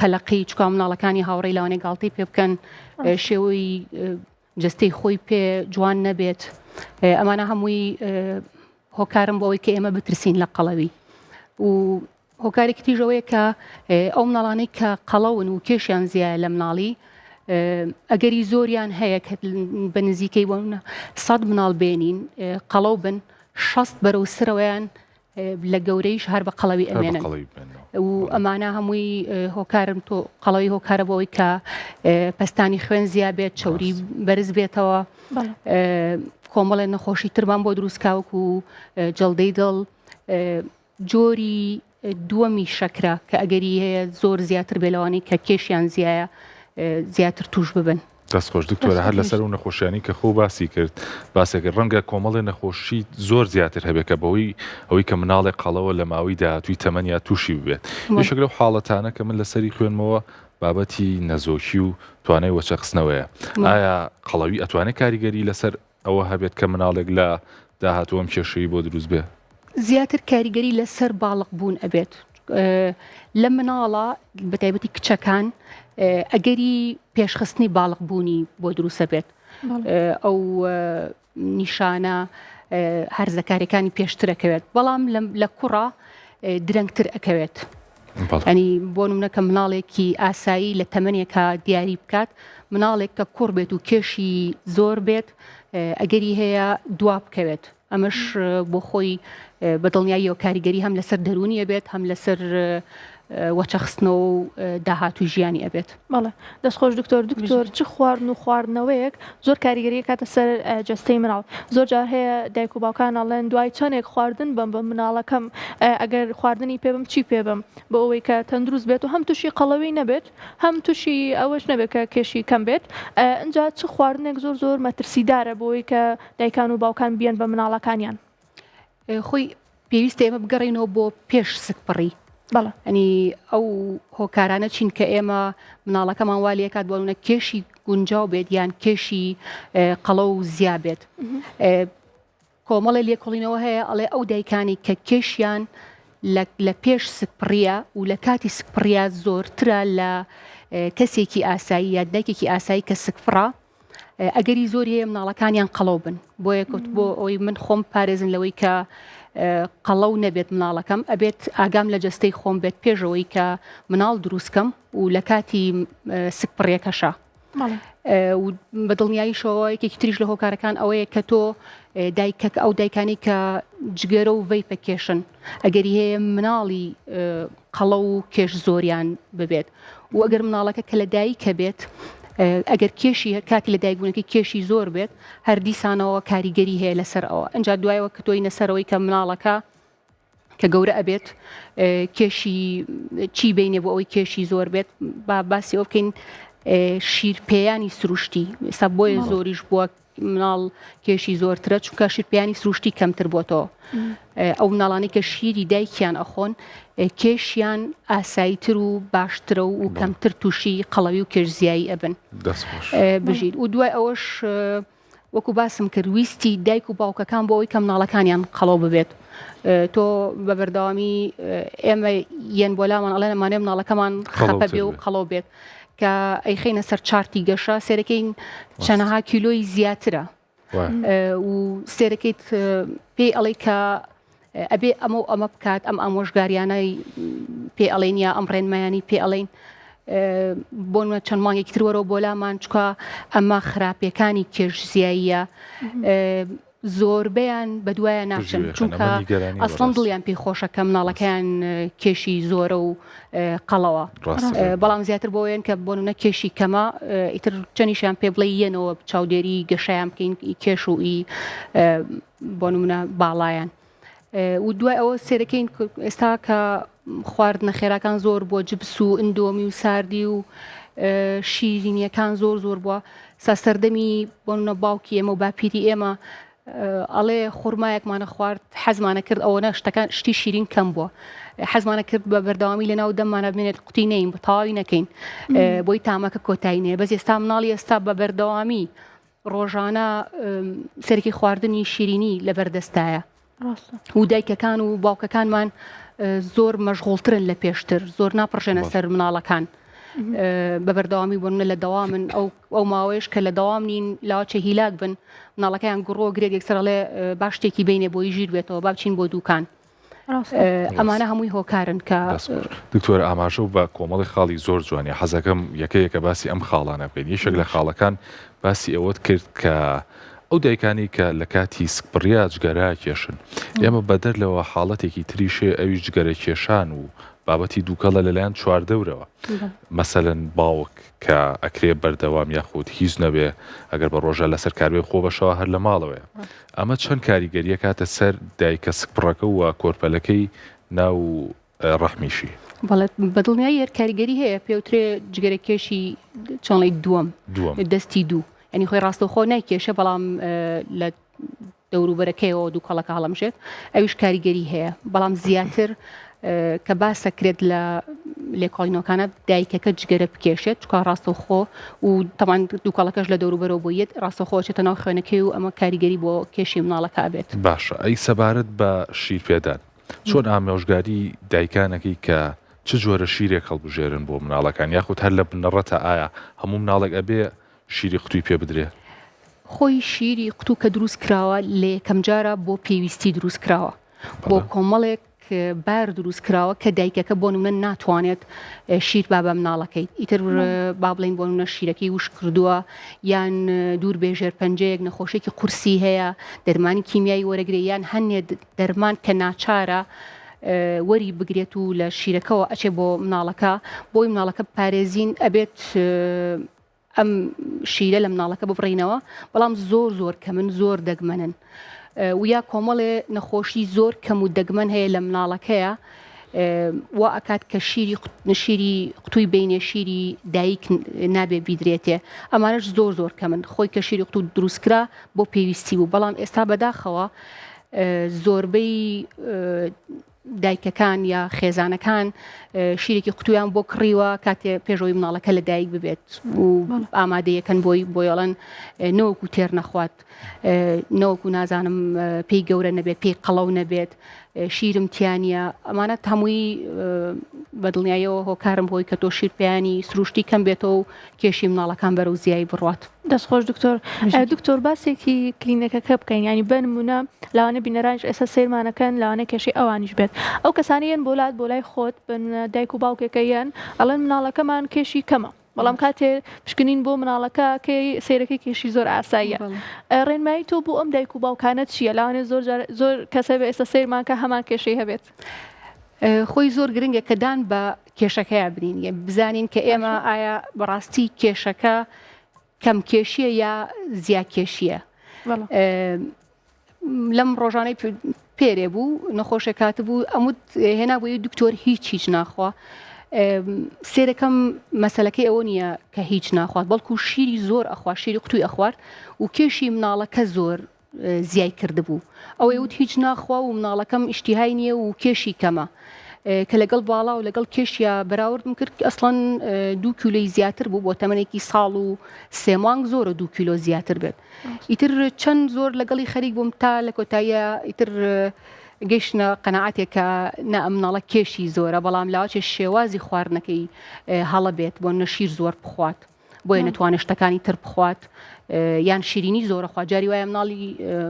قەلەقی چکا مناڵەکانی هاوڕێی لەوانێ گاڵتەی پێ بکەن شێوەی جستەی خۆی پێ جوان نەبێت ئەمانە هەمووی هۆکارم بۆەوەی کە ئێمە بترسین لە قەڵەوی و هۆکارێکی تیژەوەیە کە ئەو مناڵانەی کە قەڵەون و کێشیان زیایە لە مناڵی ئەگەری زۆریان هەیە کە بە نزیکەی بۆ 100 مناڵ بێنین قەڵەو بن 60 بەرەو سرەوەیان لە گەورەیش هەر بە قەڵەوی ئەمێنن و ئەمانە هەمووی هۆکارم تۆ قەڵەوی هۆکارە بەوەی کە پەستانی خوێن زیابێت چۆری بەرز بێتەوە کۆمەڵێ نەخۆشی ترمان بۆ دروستکاوک و جەڵدەی دڵ جۆری دووەمی شەکرە کە ئەگەری هەیە زۆر زیاتر بێلەوانی کە کێشیان زیایە زیاتر توش ببن. دەستخۆش دکتۆرە هەر لەسەر و نەخۆشیانی کە خۆ باسی کرد باسێکە ڕەنگە کۆمەڵی نەخۆشی زۆر زیاتر هەبێت کە بەوەی ئەوەی کە مناڵێک قەڵەوە لە ماوەی داهاتووی تەمەنیا تووشی ببێت یەشێک لەو حاڵەتانە کە من لەسەری خوێنمەوە بابەتی نەزۆکی و توانای وەچەخستنەوەیە ئایا قەڵەوی ئەتوانێت کاریگەری لەسەر ئەوە هەبێت کە مناڵێک لە داهاتووەم کێشەی بۆ دروست بێ زیاتر کاریگەری لەسەر باڵق بوون ئەبێت لە مناڵە بەتایبەتی کچەکان ئەگەری پێشخستنی باڵق بوونی بۆ دروستە بێت ئەو نیشانە هەرزەکاریەکانی پێشترەکەوێت بەڵام لە کوڕە درەنگتر ئەکەوێت ئەنی بۆ نمونەکە مناڵێکی ئاسایی لە تەمەنێکە دیاری بکات مناڵێک کە کوڕ بێت و کێشی زۆر بێت ئەگەری هەیە دوا بکەوێت ئەمەش بۆ خۆی بەدڵنیایی و کاریگەری هەم لەسەر دەرونیە بێت هەم لەسەر وەچەخستنەوە و داهاتوی ژیانی ئەبێت. بەڵێ دەستخۆش دکتۆر چ خواردن و خواردنەوەیەک زۆر کاریگەریە کاتە سەر جەستەی مناڵ زۆر جار هەیە دایک و باوکان ئەڵێن دوای چەندێک خواردن بم بە مناڵەکەم ئەگەر خواردنی پێبم چی پێبم بە ئەوەی کە تەندروست بێت و هەم تووشی قەڵەوی نەبێت هەم تووشی ئەوەش نەبێت کە کێشی کەم بێت ئەجا چ خواردنێک زۆر مەترسیدارە بۆەوەی کە دایکان و باوکان بیان بە مناڵەکانیان خۆی پێویستە ئێمە بگەڕینەوە بۆ پێش سکپڕی بەڵێ ئەنی ئەو هۆکارانە چین کە ئێمە مناڵەکەمان والیەکات بۆنە کێشی گونجاو بێت یان کێشی قەڵە و زیابێت کۆمەڵی لێکۆڵینەوە هەیە ئەڵێ ئەو دایکانی کە کێشیان لە پێش سکپڕیە و لە کاتی سکپڕیا زۆرترە لە کەسێکی ئاسایی یا دایکێکی ئاسایی کە سکفڕە ئەگەری زۆری هەیە مناڵەکانیان قەڵەو بن بۆ یەکەوت بۆ ئەوەی من خۆم پارێزن لەوەی کە قەڵەو نەبێت مناڵەکەم ئەبێت ئاگام لە جەستەی خۆم بێت پێشەوەی کە مناڵ دروستکەم و لە کاتی سکپڕێکەشە بەدڵنیاییشەوە یەکێکی تریش لە هۆکارەکان ئەوەیە کە تۆ دایکەک ئەو دایکانی کە جگەرە و ڤەی پەکێشن ئەگەری هەیە مناڵی قەڵە و کێش زۆریان ببێت و ئەگەر مناڵەکە کە لە دایکە بێت ئەگەر کێشی کاتی لە دایکبوونەکەی کێشی زۆر بێت هەردیسانەوە کاریگەری هەیە لەسەر ئەوە ئەنجا دوایەوە کە تۆی نەسەرەوەی کە مناڵەکە کە گەورە ئەبێت کێشی چی بینێ بۆ ئەوەی کێشی زۆر بێت باسی ئەو بکەین شیرپێیانی سروشتی ئێستا بۆیە زۆریش بووە مناڵ کێشی زۆرترە چونکە شیرپێیانی سروشتی کەمتر بۆتەوە ئەو مناڵانی کە شیری دایکیان ئەخۆن کێشیان ئاساییتر و باشترە و کەمتر تووشی قەڵەوی و کێشزیایی ئەبن بژیر و دوای ئەوەش وەکو باسم کرد ویستی دایک و باوکەکان بۆ ئەوەی کە مناڵەکانیان قەڵەو ببێت تۆ بە بەردەوامی ئێمە یەن بۆ لامان ئەڵێن ئەمانێ مناڵەکەمان خەپە بێ و قەڵەو بێت کە ئەیخینە سەر چارتی گەشە سێرەکەین چەندەها کیلۆی زیاترە و سێرەکەیت پێی ئەڵێ کە ئەبێ ئەمە بکات ئەم ئامۆژگاریانەی پێ ئەڵێن یا ئەم ڕێنمایانی پێ ئەڵێن بۆ چەند مانگێکی تروەرەوە بۆ لامان چکە ئەمە خراپیەکانی کێشزیاییە زۆربیان بە دوایە ناچن چونکە ئەسڵەن دڵیان پێی خۆشە کە مناڵەکەیان کێشی زۆرە و قەڵەوە بەڵام زیاتر بۆیان کە بۆنە کێشی کەمە ئیتر چەنیشیان پێ بڵێ یەنەوە چاودێری گەشایان بکەین کێش و ئی بۆ نمونە باڵایان و دوای ئەوە سێرەکەین ئێستا کە خواردنە خێراکان زۆر بۆ جبس و ئندۆمی و ساردی و شیرینیەکان زۆر بووە سەردەمی بۆنە باوکی ئێمە و باپیری ئێمە ئەڵێ خورمایەکمانە خوارد حەزمانە کرد ئەوەنە شتی شیرین کەم بووە حەزمانە کرد بە بەردەوامی لەناو دەممانە بێنێت قوتی نەین بە تەواوی نەکەین بۆی تامەکە کۆتایی نەیە بەس ئێستا مناڵی ئێستا بە بەردەوامی ڕۆژانە سەرکی خواردنی شیرینی لە بەردەستایە و دایکەکان و باوکەکانمان زۆر مەشغوڵترن لە پێشتر زۆر ناپڕژێنە سەر مناڵەکان بە بەردەوامی بوون لە دەوامن ئەو ماوەیەش کە لە دەوام نین لاوچە هیلاک بن مناڵەکەیان گڕۆ گرێت یەکسەرڵێ باش شتێکی بینێ بۆی ژیر بێتەوە با بچین بۆ دووکان ئەمانە هەمووی هۆکارن کە دکتۆر ئاماژە و بە کۆمەڵی خاڵی زۆر جوانی حەزەکەم یەکەیەکە باسی ئەم خاڵانە بکەین یەشێک لە خاڵەکان باسی ئەوەت کرد کە ئەو دایکانی کە لە کاتی سکبڕیا جگەرە کێشن ئێمە بەدەر لەوە حاڵەتێکی تریشێ ئەوی جگەرە کێشان و بابەتی دووکەڵە لەلایەن چواردەورەوە مەسەلەن باوک کە ئەکرێ بەردەوام یاخود هیچ نەبێ ئەگەر بە ڕۆژە لەسەر کاربێ خۆ بەشەوە هەر لە ماڵەوەیە ئەمە چەند کاریگەریە کاتە سەر دایکە سکبڕەکە و کۆرپەلەکەی ناو ڕەحمیشی بەدڵنیایی هەر کاریگەری هەیە پێوترێ جگەرەکێشی چۆنڵی دووەم دەستی دوو ینی خۆی ڕاستەوخۆ نایکێشە بەڵام لە دەوروبەرەکەیەوە دووکەڵەکە هەڵەمشێت ئەویش کاریگەری هەیە بەڵام زیاتر کە باسەکرێت لە لێکۆڵینەوەکانە دایکەکە جگەرە بکێشێت چکە ڕاستەوخۆ و تەمان دووکەڵەکەش لە دەوروبەرەوە بۆیت ڕاستەخۆچێتە ناو خوێنەکەی و ئەمە کاریگەری بۆ کێشی مناڵەکە بێت باشە ئەی سەبارەت بە شیرپێدان چۆن ئامۆژگاری دایکانەکەی کە چ جۆرە شیرێک هەڵبژێرن بۆ مناڵەکان یاخود هەر لە بنەڕەتە ئایا هەموو مناڵێک ئەبێ شیری قوتووی پێ بدرێ خۆی شیری قوتو کە دروست کراوە لە یەکەم جارە بۆ پێویستی دروست کراوە بۆ کۆمەڵێک بار دروست کراوە کە دایکەکە بۆ نمونە ناتوانێت شیر با بە مناڵەکەی ئیتر با بڵین بۆ نمونە شیرەکەی وش کردووە یان دوور بێژێر پەنجەیەک نەخۆشێکی قورسی هەیە دەرمانی کیمیایی وەرەگرێ یان هەنێ دەرمان کە ناچارە وەری بگرێت و لە شیرەکەەوە ئەچێ بۆ مناڵەکە بۆی مناڵەکە پارێزین ئەبێت ئەم شیرە لە مناڵەکە ببڕینەوە بەڵام زۆر کەمن زۆر دەگمەنن ویا کۆمەڵێ نەخۆشی زۆر کەم و دەگمەن هەیە لە مناڵەکەیە وا ئەکات کە شیری قوتووی بینێ شیری دایک نابێ بیدرێتێ ئەمانش زۆر کەمن خۆی کە شیری قوتوو دروستکرا بۆ پێویستی بوو بەڵام ئێستا بەداخەوە زۆربەی دایکەکان یا خێزانەکان شیرێکی قوتویان بۆ کڕیوە کاتێ پێشەوەی مناڵەکە لە دایک ببێت و ئامادەیەکەن بۆیڵەن نەوەکو تێر نەخوات نەوەکو نازانم پێی گەورە نەبێت پێی قەڵەو نەبێت شیرم تیانە ئەمانە هەمووی بەدڵنیایەوە هۆکارم بۆی کە تۆ شیرپیانی سروشتی کەم بێتەوە و کێشی مناڵەکان بەرەو زیایی بڕات دەستخۆش دکتۆر باسێکی کلینەکەکە بکەین ینی بنمونە لاوانە بینەرانش ئێستا سێرمانەکەن لاوانە کێشی ئەوانیش بێت ئەو کەسانیان بۆلات بۆ لای خۆت بن دایک و باوکەکەیان ئەڵەن مناڵەکەمان کێشی کەمە بەڵام کاتێ پشکنین بۆ مناڵەکە کەی سێرەکەی کێشی زۆر ئاساییە ڕێنمایی تۆ بۆ ئەم دایک و باوکانە چییە لاوانێ زۆر کەسە بە ئێستا سێرمانکە هەمان کێشەی هەبێت خۆی زۆر گرنگە کەدان بە کێشەکەی برین بزانین کە ئێمە ئایا بەڕاستی کێشەکە کەم کێشیە یا زیاکێشیە لەم ڕۆژانەی پێرێ بوو نەخۆشە کاتە بوو ئەموت هێنا بۆی دکتۆر هیچ ناخوا سێرەکەم مەسەلەکەی ئەوە نییە کە هیچ ناخوات بەڵکو شیری زۆر ئەخوا شیری قوتووی ئەخوارد و کێشی مناڵەکە زۆر زیای کرده بوو ئەوەی وت هیچ ناخوا و مناڵەکەم ئیشتیهای نییە و کێشی کەمە کە لەگەڵ باڵا و لەگەڵ کێشیە بەراوردم کرد ئەسڵەن 2 کیلۆی زیاتر بوو بۆ تەمەنێکی ساڵ و 3 مانگ زۆرە 2 کیلۆ زیاتر بێت ئیتر چەند زۆر لەگەڵی خەریک بووم تا لە کۆتاییە ئیتر گەیشتە قەنەعەتێکە نە مناڵە کێشی زۆرە بەڵام لاوەچێ شێوازی خواردنەکەی هەڵە بێت بۆ نەشیر زۆر بخوات بۆیە نەتوانێت شتەکانی تر بخوات یان شیرینی زۆرە خوات جاری وایە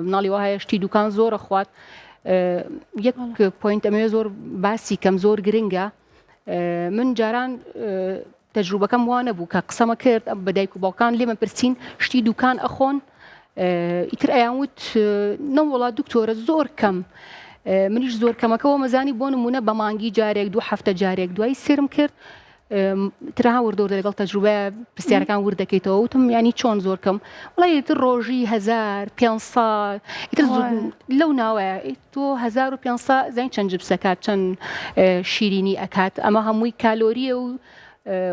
مناڵی وایە شتی دوکان زۆرە خوات یەک پۆینت ئەمەوێ زۆر باسی کەم زۆر گرنگە من جاران تەجروبەکەم وانە بوو کە قسەمە کرد بە دایک و باوکان لێمە پرسین شتی دوکان ئەخۆن ئیتر ئەیانوت نەوەڵا دکتۆرە زۆر کەم منیش زۆر کەمەکەەوە مەزانی بۆ نمونە بە مانگی جارێک 2 هەفتە جارێک دوای سرم کرد ترها وردەوە لەگەڵ تەجروبە پرسیارەکان وردەکەیتەوە وتم ینی چۆن زۆر کەم وڵای ئیتر ڕۆژی 1500 ئیتر لەو ناوەیە تۆ 1500 زین چەند جبسەکات چەند شیرینی ئەکات ئەمە هەمووی کالۆریە و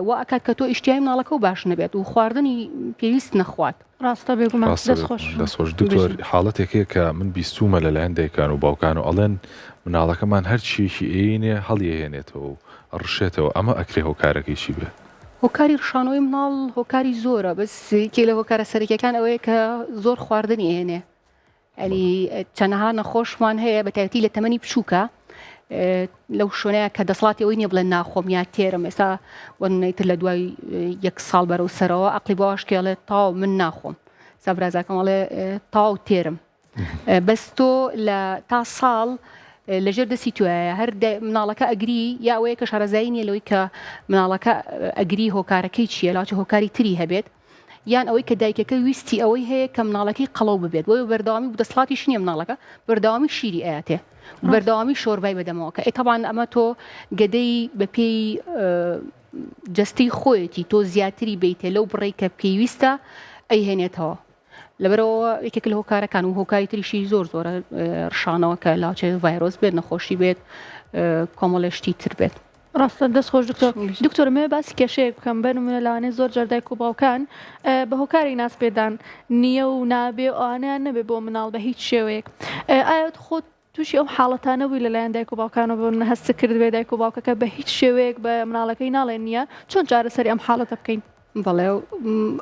وا ئەکات کە تۆ ئیشتیای مناڵەکە و باش نەبێت و خواردنی پێویست نەخوات ڕاستە بێگومان دەستخۆش دکتۆر حاڵەتێکەیە کە من بیستومە لەلایەن دایکان و باوکان و ئەڵێن مناڵەکەمان هەر چیەکی ئێنێ هەڵیهێنێتەوە ڕشێتەوە ئەمە ئەکرێ هۆکارەکەیشی بێ هۆکاری ڕشانەوەی مناڵ هۆکاری زۆرە بەس کێ لە هۆکارە سەرەکیەکان ئەوەیە کە زۆر خواردنی هێنێ ئەنی چەندەها نەخۆشمان هەیە بە تایبەتی لە تەمەنی بچووکە لەو شوێنەیە کە دەسڵاتی ئەوەی نییە بڵێن ناخۆم یا تێرم ئێستا وەنەیتر لە دوای 1 ساڵ بەرەو سەرەوە عەقڵی باشکێڵێ تاو من ناخۆم سابرازاکەمەڵێ تاو تێرم بەس تۆ لە تا ساڵ لەژێر دەستی توایە هەر مناڵەکە ئەگری یا ئەوەیە کە شارەزایی نیە لەوەی کە مناڵەکە ئەگری هۆکارەکەی چییە لاچە هۆکاری تری هەبێت یان ئەوەی کە دایکەکە ویستی ئەوەی هەیە کە مناڵەکەی قەڵەو ببێت بۆی بەردەوامی دەسڵاتی شنیە مناڵەکە بەردەوامی شیری ئاەتێ بەردەوامی شۆربای بەدەمەوەکە ئێتەبان ئەمە تۆ گەدەی بەپێی جەستی خۆیەتی تۆ زیاتری بیتێ لەو بڕێی کە پێویستە ئەیهێنێتەوە لەبەرەوە یەکێک لە هۆکارەکان و هۆکاری تریشی زۆر زۆرە ڕشانەوە کە لاچێ ڤایرۆس بێت نەخۆشی بێت کۆمەڵێشتی تر بێت ڕاستە دەستخۆش دکتۆر مێ باسی کێشەیە بکەم بەنمونە لەوانەیە زۆر جەردایک و باوکان بە هۆکاری ناسپێدان نییە و نابێ ئەوانیان نەبێ بۆ مناڵ بە هیچ شێوەیەک ئایا خۆت تووشی ئەو حاڵەتانە بووی لەلایەن دایک و باوکانەوە بۆ هەست کرد بێ دایک و باوکەکە بە هیچ شێوەیەک بە مناڵەکەی ناڵێن نییە چۆن چارەسەری ئەم حاڵەتە بکەین بەڵێ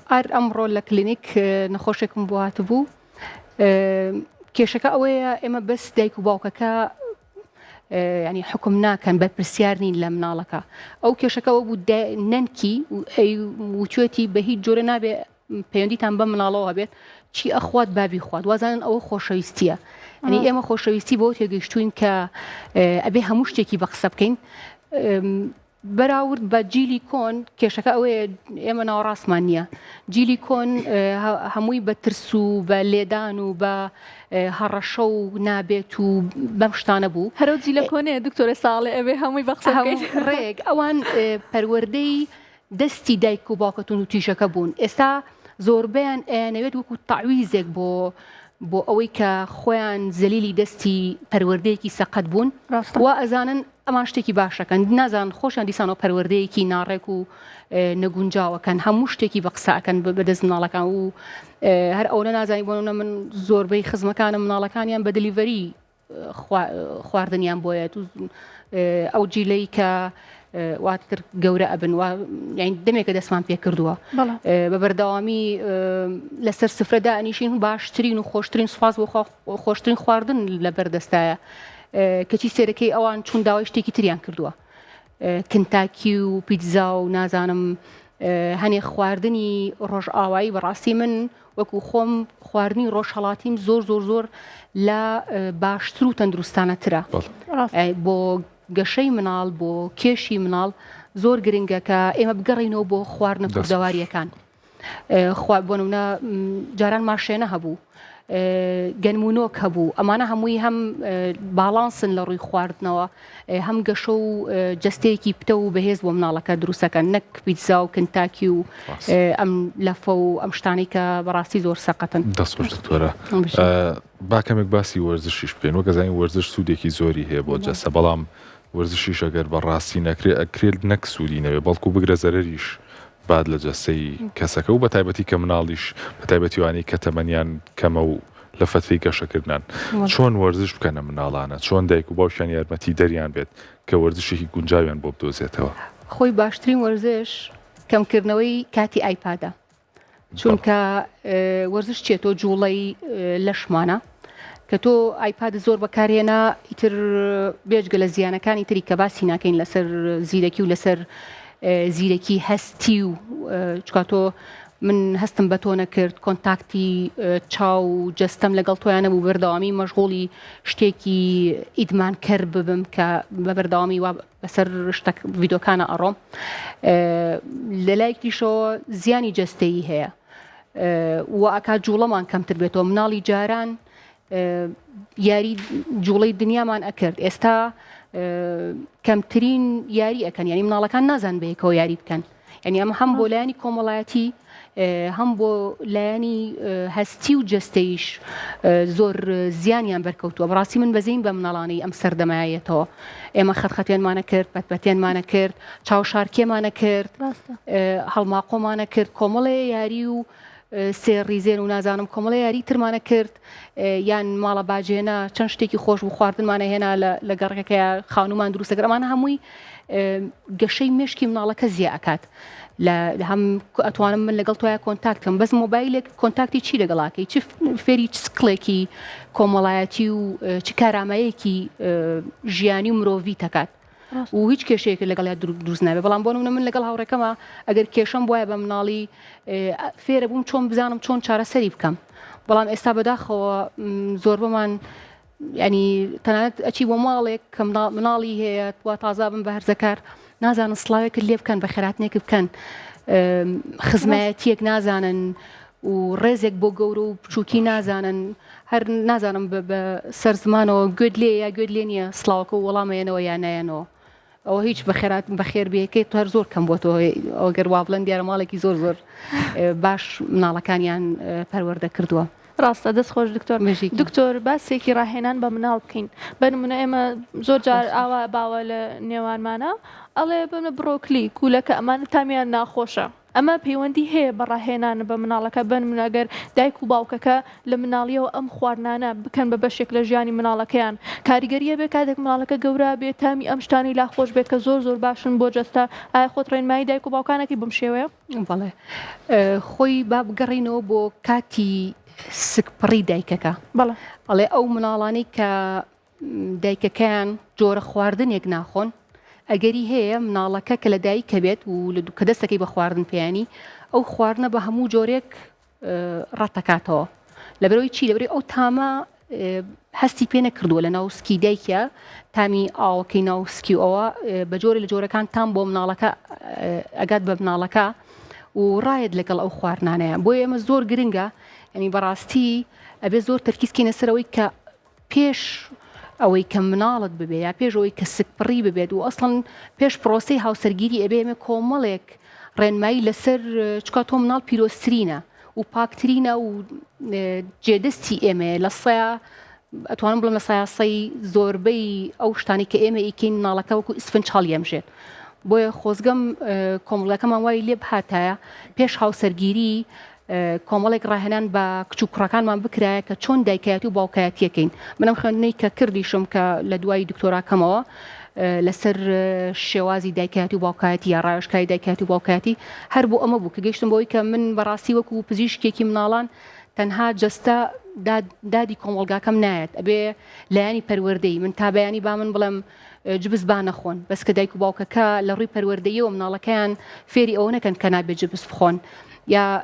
ئار ئەمڕۆ لە کلینیک نەخۆشێکم بۆ هاتبوو کێشەکە ئەوەیە ئێمە بەس دایک و باوکەکە ینی حکم ناکەن بە پرسیار نین لە مناڵەکە ئەو کێشەکەەوە بوو نەنکی وچێتی بە هیچ جۆرە نابێ پەیوەندیتان بە مناڵەوە بێت چی ئەخوات بابی خوات وازانن ئەوە خۆشەویستیە ئەنی ئێمە خۆشەویستی بۆ تێگەیشتوین کە ئەبێ هەموو شتێکی بە قسە بکەین بەراورد بە جیلی کۆن کێشەکە ئەوەیە ئێمە ناوەڕاستمان نییە جیلی کۆن هەمووی بە ترس و بە لێدان و بە هەڕەشە و نابێت و بەم شتانە بوو هەرو جی لە کۆنەیە دکتۆرە ساڵێ ئەبێ هەمووی بە قسە ڕێک ئەوان پەروەردەی دەستی دایک و باوکەتون و تیژەکە بوون ئێستا زۆربیان ئەیانەوێت وەکو تەعویزێک بۆ ئەوەی کە خۆیان زەلیلی دەستی پەروەردەیەکی سەقەت بوون وا ئەزانن ئەمان شتێکی باشەکەن نازان خۆشیان دیسانەوە پەروەردەیەکی ناڕێک و نەگونجاوەکەن هەموو شتێکی بە قسەکەن بەدەست مناڵەکان و هەر ئەوە نازانی بۆنە من زۆربەی خزمەکانە مناڵەکانیان بە دلیڤەری خواردنیان بۆیەت و ئەو جیلەی کە واتر گەورە ئەبن دەمێکە دەستمان پێ کردووە بە بەردەوامی لەسەر سفرەدا ئەنیشین باشترین و خۆشترین سوپاس بۆ خۆشترین خواردن لە بەردەستایە کەچی سێرەکەی ئەوان چون داوای شتێکی تریان کردووە کنتاکی و پیتزا و نازانم هەنێ خواردنی ڕۆژ ئاوایی بەڕاستی من وەکو خۆم خواردنی ڕۆژهەڵاتیم زۆر زۆر زۆر لە باشتر و تەندروستانەترە بۆ گەشەی مناڵ بۆ کێشی مناڵ زۆر گرنگە کە ئێمە بگەڕینەوە بۆ خواردنە کوردەواریەکان بۆ نمونە جاران ماشێنە هەبوو گەنمونۆک هەبوو ئەمانە هەمووی هەم باڵانسن لە ڕووی خواردنەوە هەم گەشە و جەستەیەکی پتە و بەهێز بۆ مناڵەکە دروستەکەن نەک پیتزا و کنتاکی و ئەم لەفە و ئەم شتانەی کە بەڕاستی زۆر سەقەتن دەستخۆش دکتۆرە با کەمێک باسی وەرزشیش بکەین وەک ئەزانین وەرزش سوودێکی زۆری هەیە بۆ جەستە بەڵام وەرزشیش ئەگەر بەڕاستی نەکرێت ئەکرێت نەک سوودی نەوێ بەڵکو بگرە زەرەریش بعد لە جەستەی کەسەکە و بە تایبەتی کە مناڵیش بە تایبەتیوانی کە تەمەنیان کەمە و لە فتری گەشەکردن چۆن وەرزش بکەنە مناڵانە چۆن دایک و باوکیان یارمەتی دەریان بێت کە وەرزشێکی گونجاویان بۆ بدۆزێتەوە خۆی باشترین وەرزش کەمکردنەوەی کاتی ئایپادە چونکە وەرزش چێتۆ جوڵەی لەشمانە کە تۆ ئایپاد زۆر بەکارهێنا ئیتر بێجگە لە زیانەکانی تری کە باسی ناکەین لەسەر زیرەکی و لەسەر زیرەکی هەستی و چکە تۆ من هەستم بە تۆ نەکرد کۆنتاکتی چاو جەستەم لەگەڵ تۆیانە بوو بەردەوامی مەشغوڵی شتێکی ئیدمانکەر ببم کە بە بەردەوامی وا بەسەر شتێک ڤیدۆکانە ئەڕۆم لە لایەکیشەوە زیانی جەستەیی هەیە و ئاکات جوڵەمان کەمتر بێتەوە مناڵی جاران یاری جوڵەی دنیامان ئەکرد ئێستا کەمترین یاری ئەەکەن ینی مناڵەکان نازان بەیەکەوە یاری بکەن ینی ئەمە هەم بۆ لایانی کۆمەڵایەتی هەم بۆ لایانی هەستی و جەستەیش زۆر زیانیان بەرکەوتووە بەڕاستی من بەزەین بە مناڵانەی ئەم سەردەمایەتەوە ئێمە خەتخەتێنمانە کرد بەتبەتێنمانە کرد چاوشارکێمانە کرد هەڵماقۆمانە کرد کۆمەڵێ یاری و سێڕیزێن و نازانم کۆمەڵی یاری ترمانە کرد یان ماڵە باجێنە چەند شتێکی خۆش و خواردنمانە هێنا لە گەڕەکەکەیە خانومان دروستەکەمانە هەمووی گەشەی مشکی مناڵەکە زیاکات هەم ئەتوانم من لەگەڵ تۆیە کۆنتاکتم بەس مۆبایلێک کۆنتاکتی چی لەگەڵاکەی چ فێری چ سکڵێکی کۆمەڵایەتی و چ کارامەیەکی ژیانی و مرۆڤی تەکات و هیچ کێشەیەک لەگەڵ دروست نابێت بەڵام بۆ نمونە من لەگەڵ هاوڕێکەمە ئەگەر کێشەم وایە بە مناڵی فێرە بووم چۆن بزانم چۆن چارەسەری بکەم بەڵام ئێستا بەداخەوە زۆر بمان ینی تەنانەت ئەچی بۆ ماڵێک کە مناڵی هەیە وا تازا بم بە هەرزەکار نازانن سڵاوێکت لێ بکەن بە خێراتنێک بکەن خزمایەتیەک نازانن و ڕێزێک بۆ گەورە و بچووکی نازانن هەر نازانم بە سەر زمانەوە گوێت لێ یا گوێت لێ نییە سڵاوکە و وەڵامەیەنەوە یان نایەنەوە ئەوە هیچ بەخێرات بەخێر بێکەی هەر زۆر کەم بۆ تۆ ئەوگەر وا بڵێن دیارە ماڵێکی زۆر زۆر باش مناڵەکانیان پەروەردە کردووە. ڕاستە دەست خۆش دکتۆر دکتۆر باسێکی ڕاهێنان بە مناڵ بکەین بە نمونە ئێمە زۆر جار ئاوا باوە لە نێوانمانە ئەڵێ بنە بڕۆکلی کوولەکە ئەمانە تامیان ناخۆشە ئەمە پەیوەندی هەیە بە ڕاهێنانە بە مناڵەکە بن منەگەر دایک و باوکەکە لە مناڵیەوە ئەم خواردنانە بکەن بە بەشێک لە ژیانی مناڵەکەیان کاریگەریە بێ کاتێک مناڵەکە گەورە بێت تامی ئەم شتانی لا خۆش بێت کە زۆر زۆر باشن بۆ جەستە ئایا خۆت ڕێنمایی دایک و باوکانێکی بم شێوەیە بەڵێ خۆی با بگەڕینەوە بۆ کاتی سکپڕی دایکەکە ئەڵێ ئەو مناڵانی کە دایکەکەیان جۆرە خواردنێک ناخۆن ئەگەری هەیە مناڵەکە کە لە دایکە بێت و کە دەستەکەی بە خواردن پێیانی ئەو خواردنە بە هەموو جۆرێک ڕەتەکاتەوە لەبەرەوەی چی لەبەرەوەی ئەو تامە هەستی پێ نەکردووە لە ناوسکی دایکە تامی ئاوەکەی ناوسکی ئەوە بە جۆرە لە جۆرەکان تام بۆ مناڵەکە ئەگات بە مناڵەکە و ڕایەت لەگەڵ ئەو خواردنانەیە بۆ ئێمە زۆر گرنگە ینی بەڕاستی ئەبێ زۆر تەرکیزکەینە سەرەوەی کە پێش ئەوەی کە مناڵت ببێ یا پێش ئەوەی کە سکپڕی ببێت و ئەسڵەن پێش پرۆسەی هاوسەرگیری ئەبێ ئێمە کۆمەڵێک ڕێنمایی لەسەر چکە تۆ مناڵ پیرۆسترینە و پاکترینە و جێدەستی ئێمە لە سەیە ئەتوانم بڵم لە سایاسەی زۆربەی ئەو شتانی کە ئێمە ئیکەین مناڵەکە وەکو ئیسفنج هەڵیەمژێت بۆیە خۆزگەم کۆمەڵەکەمان وای لێ بهاتایە پێش هاوسەرگیری کۆمەڵێک ڕاهێنان بە کچوو کوڕەکانمان بکرایە کە چۆن دایکایەتی و باوکایەتیەکەین منم خوێندنەی کە کردیشم کە لە دوای دکتۆراکەمەوە لەسەر شێوازی دایکایەتی و باوکایەتی یا ڕایشکایی دایکایەتی و باوکایەتی هەر بۆ ئەمە بوو کە گەیشتم بۆی کە من بەڕاستی وەکو پزیشکێکی مناڵان تەنها جەستە دادی کۆمەڵگاکەم نایەت ئەبێ لایانی پەروەردەی من تا بەیانی با من بڵێم جبس با نەخۆن بەس کە دایک و باوکەکە لە ڕووی پەروەردەیەوە مناڵەکەیان فێری ئەوە نەکەن کە نابێت جبس بخۆن یا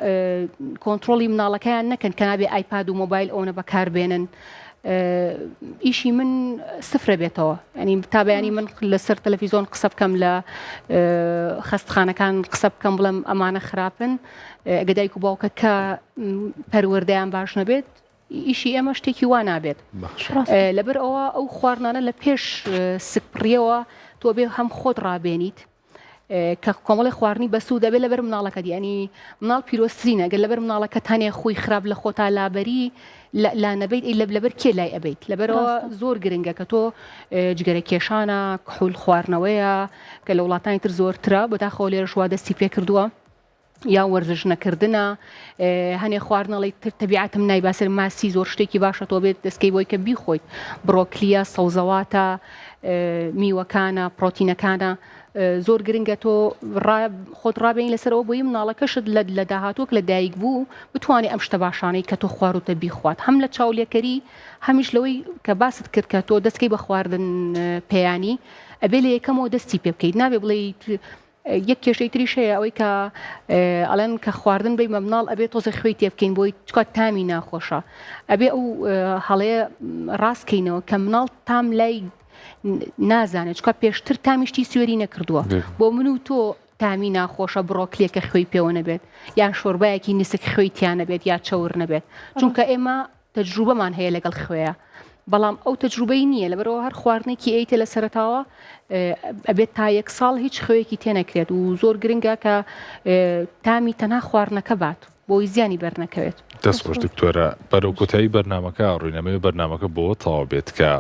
کۆنتترۆلی مناڵەکەیان نەکەن کە نابێ ئایپاد و مۆبایل ئەوە بەکاربێنن ئیشی من سفرە بێتەوە ینی تابیانی من لەسەر تەلەڤیزۆن قسە بکەم لە خەستخانەکان قسە بکەم بڵێم ئەمانە خراپن ئەگە دایک و باوکە کە پەروەردەیان باش نەبێت ئیشی ئێمە شتێکی وا نابێت لەبەر ئەوە ئەو خواردنانە لە پێش سکپڕیەوە تۆ بێ هەم خۆت ڕابێنیت کە کۆمەڵی خواردنی بەسوود دەبێت لەبەر مناڵەکە ینی مناڵ پیرۆسترینە گەر لەبەر مناڵەکە تانێ خۆی خراپ لە خۆتا لابەری لا نەبیت لەبەر کێ لای ئەبیت لەبەرەوە زۆر گرنگە کە تۆ جگەرە کێشانە کحول خواردنەوەیە کە لە وڵاتانی تر زۆرترە بەداخەوە لێرە شوا دەستی پێ کردووە یا وەرزش نەکردنە هەنێ خواردنەڵی تر تەبیعەتم نایباسر ماسی زۆر شتێکی باشە تۆ بێت دەستکەی بۆی کە بیخۆیت بڕۆکلیە سەوزەواتە میوەکانە پرۆتینەکانە زۆر گرنگە تۆ خۆت ڕابێنی لەسەرەوە بۆی مناڵەکەشت لە داهاتووەک لە دایک بوو بتوانێت ئەم شتە باشانەی کە تۆ خواروتە بیخوات هەم لە چاولێکەری هەمیش لەوەی کە باست کرد کە تۆ دەستکەی بە خواردن پێیانی ئەبێ لە یەکەمەوە دەستی پێ بکەیت نابێ بڵێ یەک کێشەی تریش هەیە ئەوەی کە ئەڵەن کە خواردن بی مەمناڵ ئەبێ تۆزە خوێی تێ بکەین بۆی چکات تامی ناخۆشە ئەبێ ئەو هەڵەیە ڕاستکەینەوە کە مناڵ تام لای نازانێت چکە پێشتر تامیشتی سوێری نەکردووە بۆ من و تۆ تامی ناخۆشە بڕۆکلێکە خوێی پێوە نەبێت یان شۆربایەکی نسک خوێی تیان نەبێت یا چاور نەبێت چونکە ئێمە تەجروبەمان هەیە لەگەڵ خوێیە بەڵام ئەو تەجروبەی نییە لەبەرەوە هەر خواردنێکی ئەیتە لە سەرتاوە ئەبێت تا یەک ساڵ هیچ خوێیەکی تێنەکرێت و زۆر گرنگە کە تامی تەنها خواردنەکە بات بۆی زیانی بەرنەکەوێت دەستخۆش دکتۆرە بەرەو کۆتایی بەرنامەکە ڕووینەمەوێ بەرنامەکە بۆ تەواو بێت کە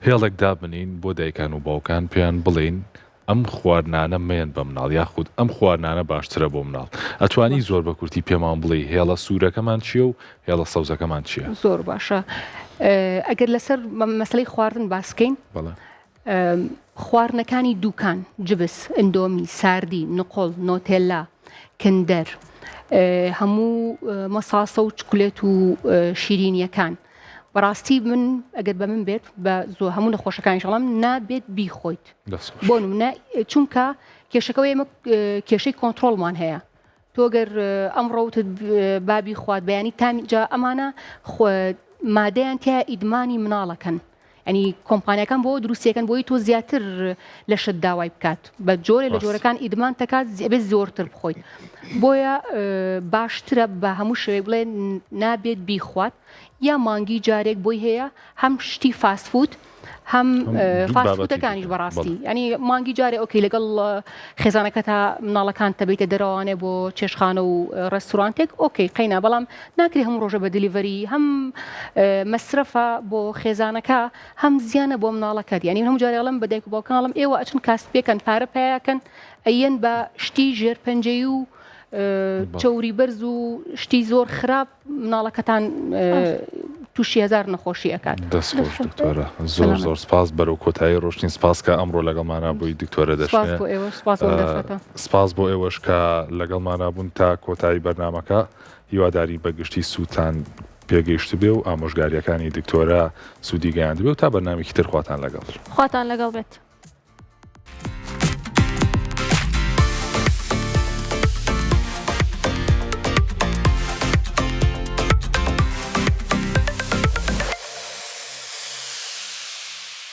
هێڵێک دابنین بۆ دایکان و باوکان پێیان بڵین ئەم خواردنانە مێن بە مناڵ یاخود ئەم خواردنانە باشترە بۆ مناڵ ئەتوانی زۆر بە کورتی پێمان بڵێ هێڵە سوورەکەمان چییە و هێڵە سەوزەکەمان چییە زۆر باشە ئەگەر لەسەر مەسلەی خواردن باسکەین خواردنەکانی دووکان جبس ئندۆمی ساردی نقۆڵ نۆتێلا کندەر هەموو مەساسە و چکولێت و شیرینیەکان بەڕاستی من ئەگەر بە من بێت بە زۆر هەموو نەخۆشەکانی شەڵام نابێت بیخۆیت بۆ نمونە چونکە کێشەکەەوە ئێمە کێشەی کۆنتترۆلمان هەیە تۆگەر ئەمڕۆوتت بابی خوات بەیانی تامیجا ئەمانە مادەیان تیا ئیدمانی مناڵەکەن ئەنی کۆمپانیەکان بۆ دروستیەکەن بۆی تۆ زیاتر لە شت داوای بکات بە جۆرە لە جۆرەکان ئیدمان تەکات بێت زۆرتر بخۆیت بۆیە باشترە بە هەموو شوێ بڵێ نابێت بیخوات یا مانگی جارێک بۆی هەیە هەم شتی فاسفوت هەم فاسفوتەکانیش بەڕاستی ینی مانگی جارێ ئۆکەی لەگەڵ خێزانەکە تا مناڵەکان تەبێتە دەرەوانێ بۆ چێشخانە و ڕێستورانتێک ئۆکەی قەینا بەڵام ناکری هەموو ڕۆژە بە دیلیڤەری هەم مەسرەفە بۆ خێزانەکە هەم زیانە بۆ مناڵەکەت ینی هەموو جارێڵم بە دایک و باوکانڵم ئێوە ئەچن کاست پێکەن پارە پیاکەن ئەیەن بە شتی ژێرپەنجەی و چەوری بەرز و شتی زۆر خراپ مناڵەکەتان تووشی هزار نەخۆشی ئەکات دەستخۆش دکتۆرە زۆر زۆر سپاس بەرەو کۆتایی ڕۆشتین سپاس کە ئەمڕۆ لەگەڵمانە بووی دکتۆرە دەشێت سپاس بۆ ئێوەش کە لەگەڵمانە بوون تا کۆتایی بەرنامەکە هیواداری بەگشتی سووتان پێگەیشت بێ و ئامۆژگاریەکانی دکتۆرە سوودی گەیاند بێ و تا بەرنامێکی تر خواتان لەگەڵ بێت.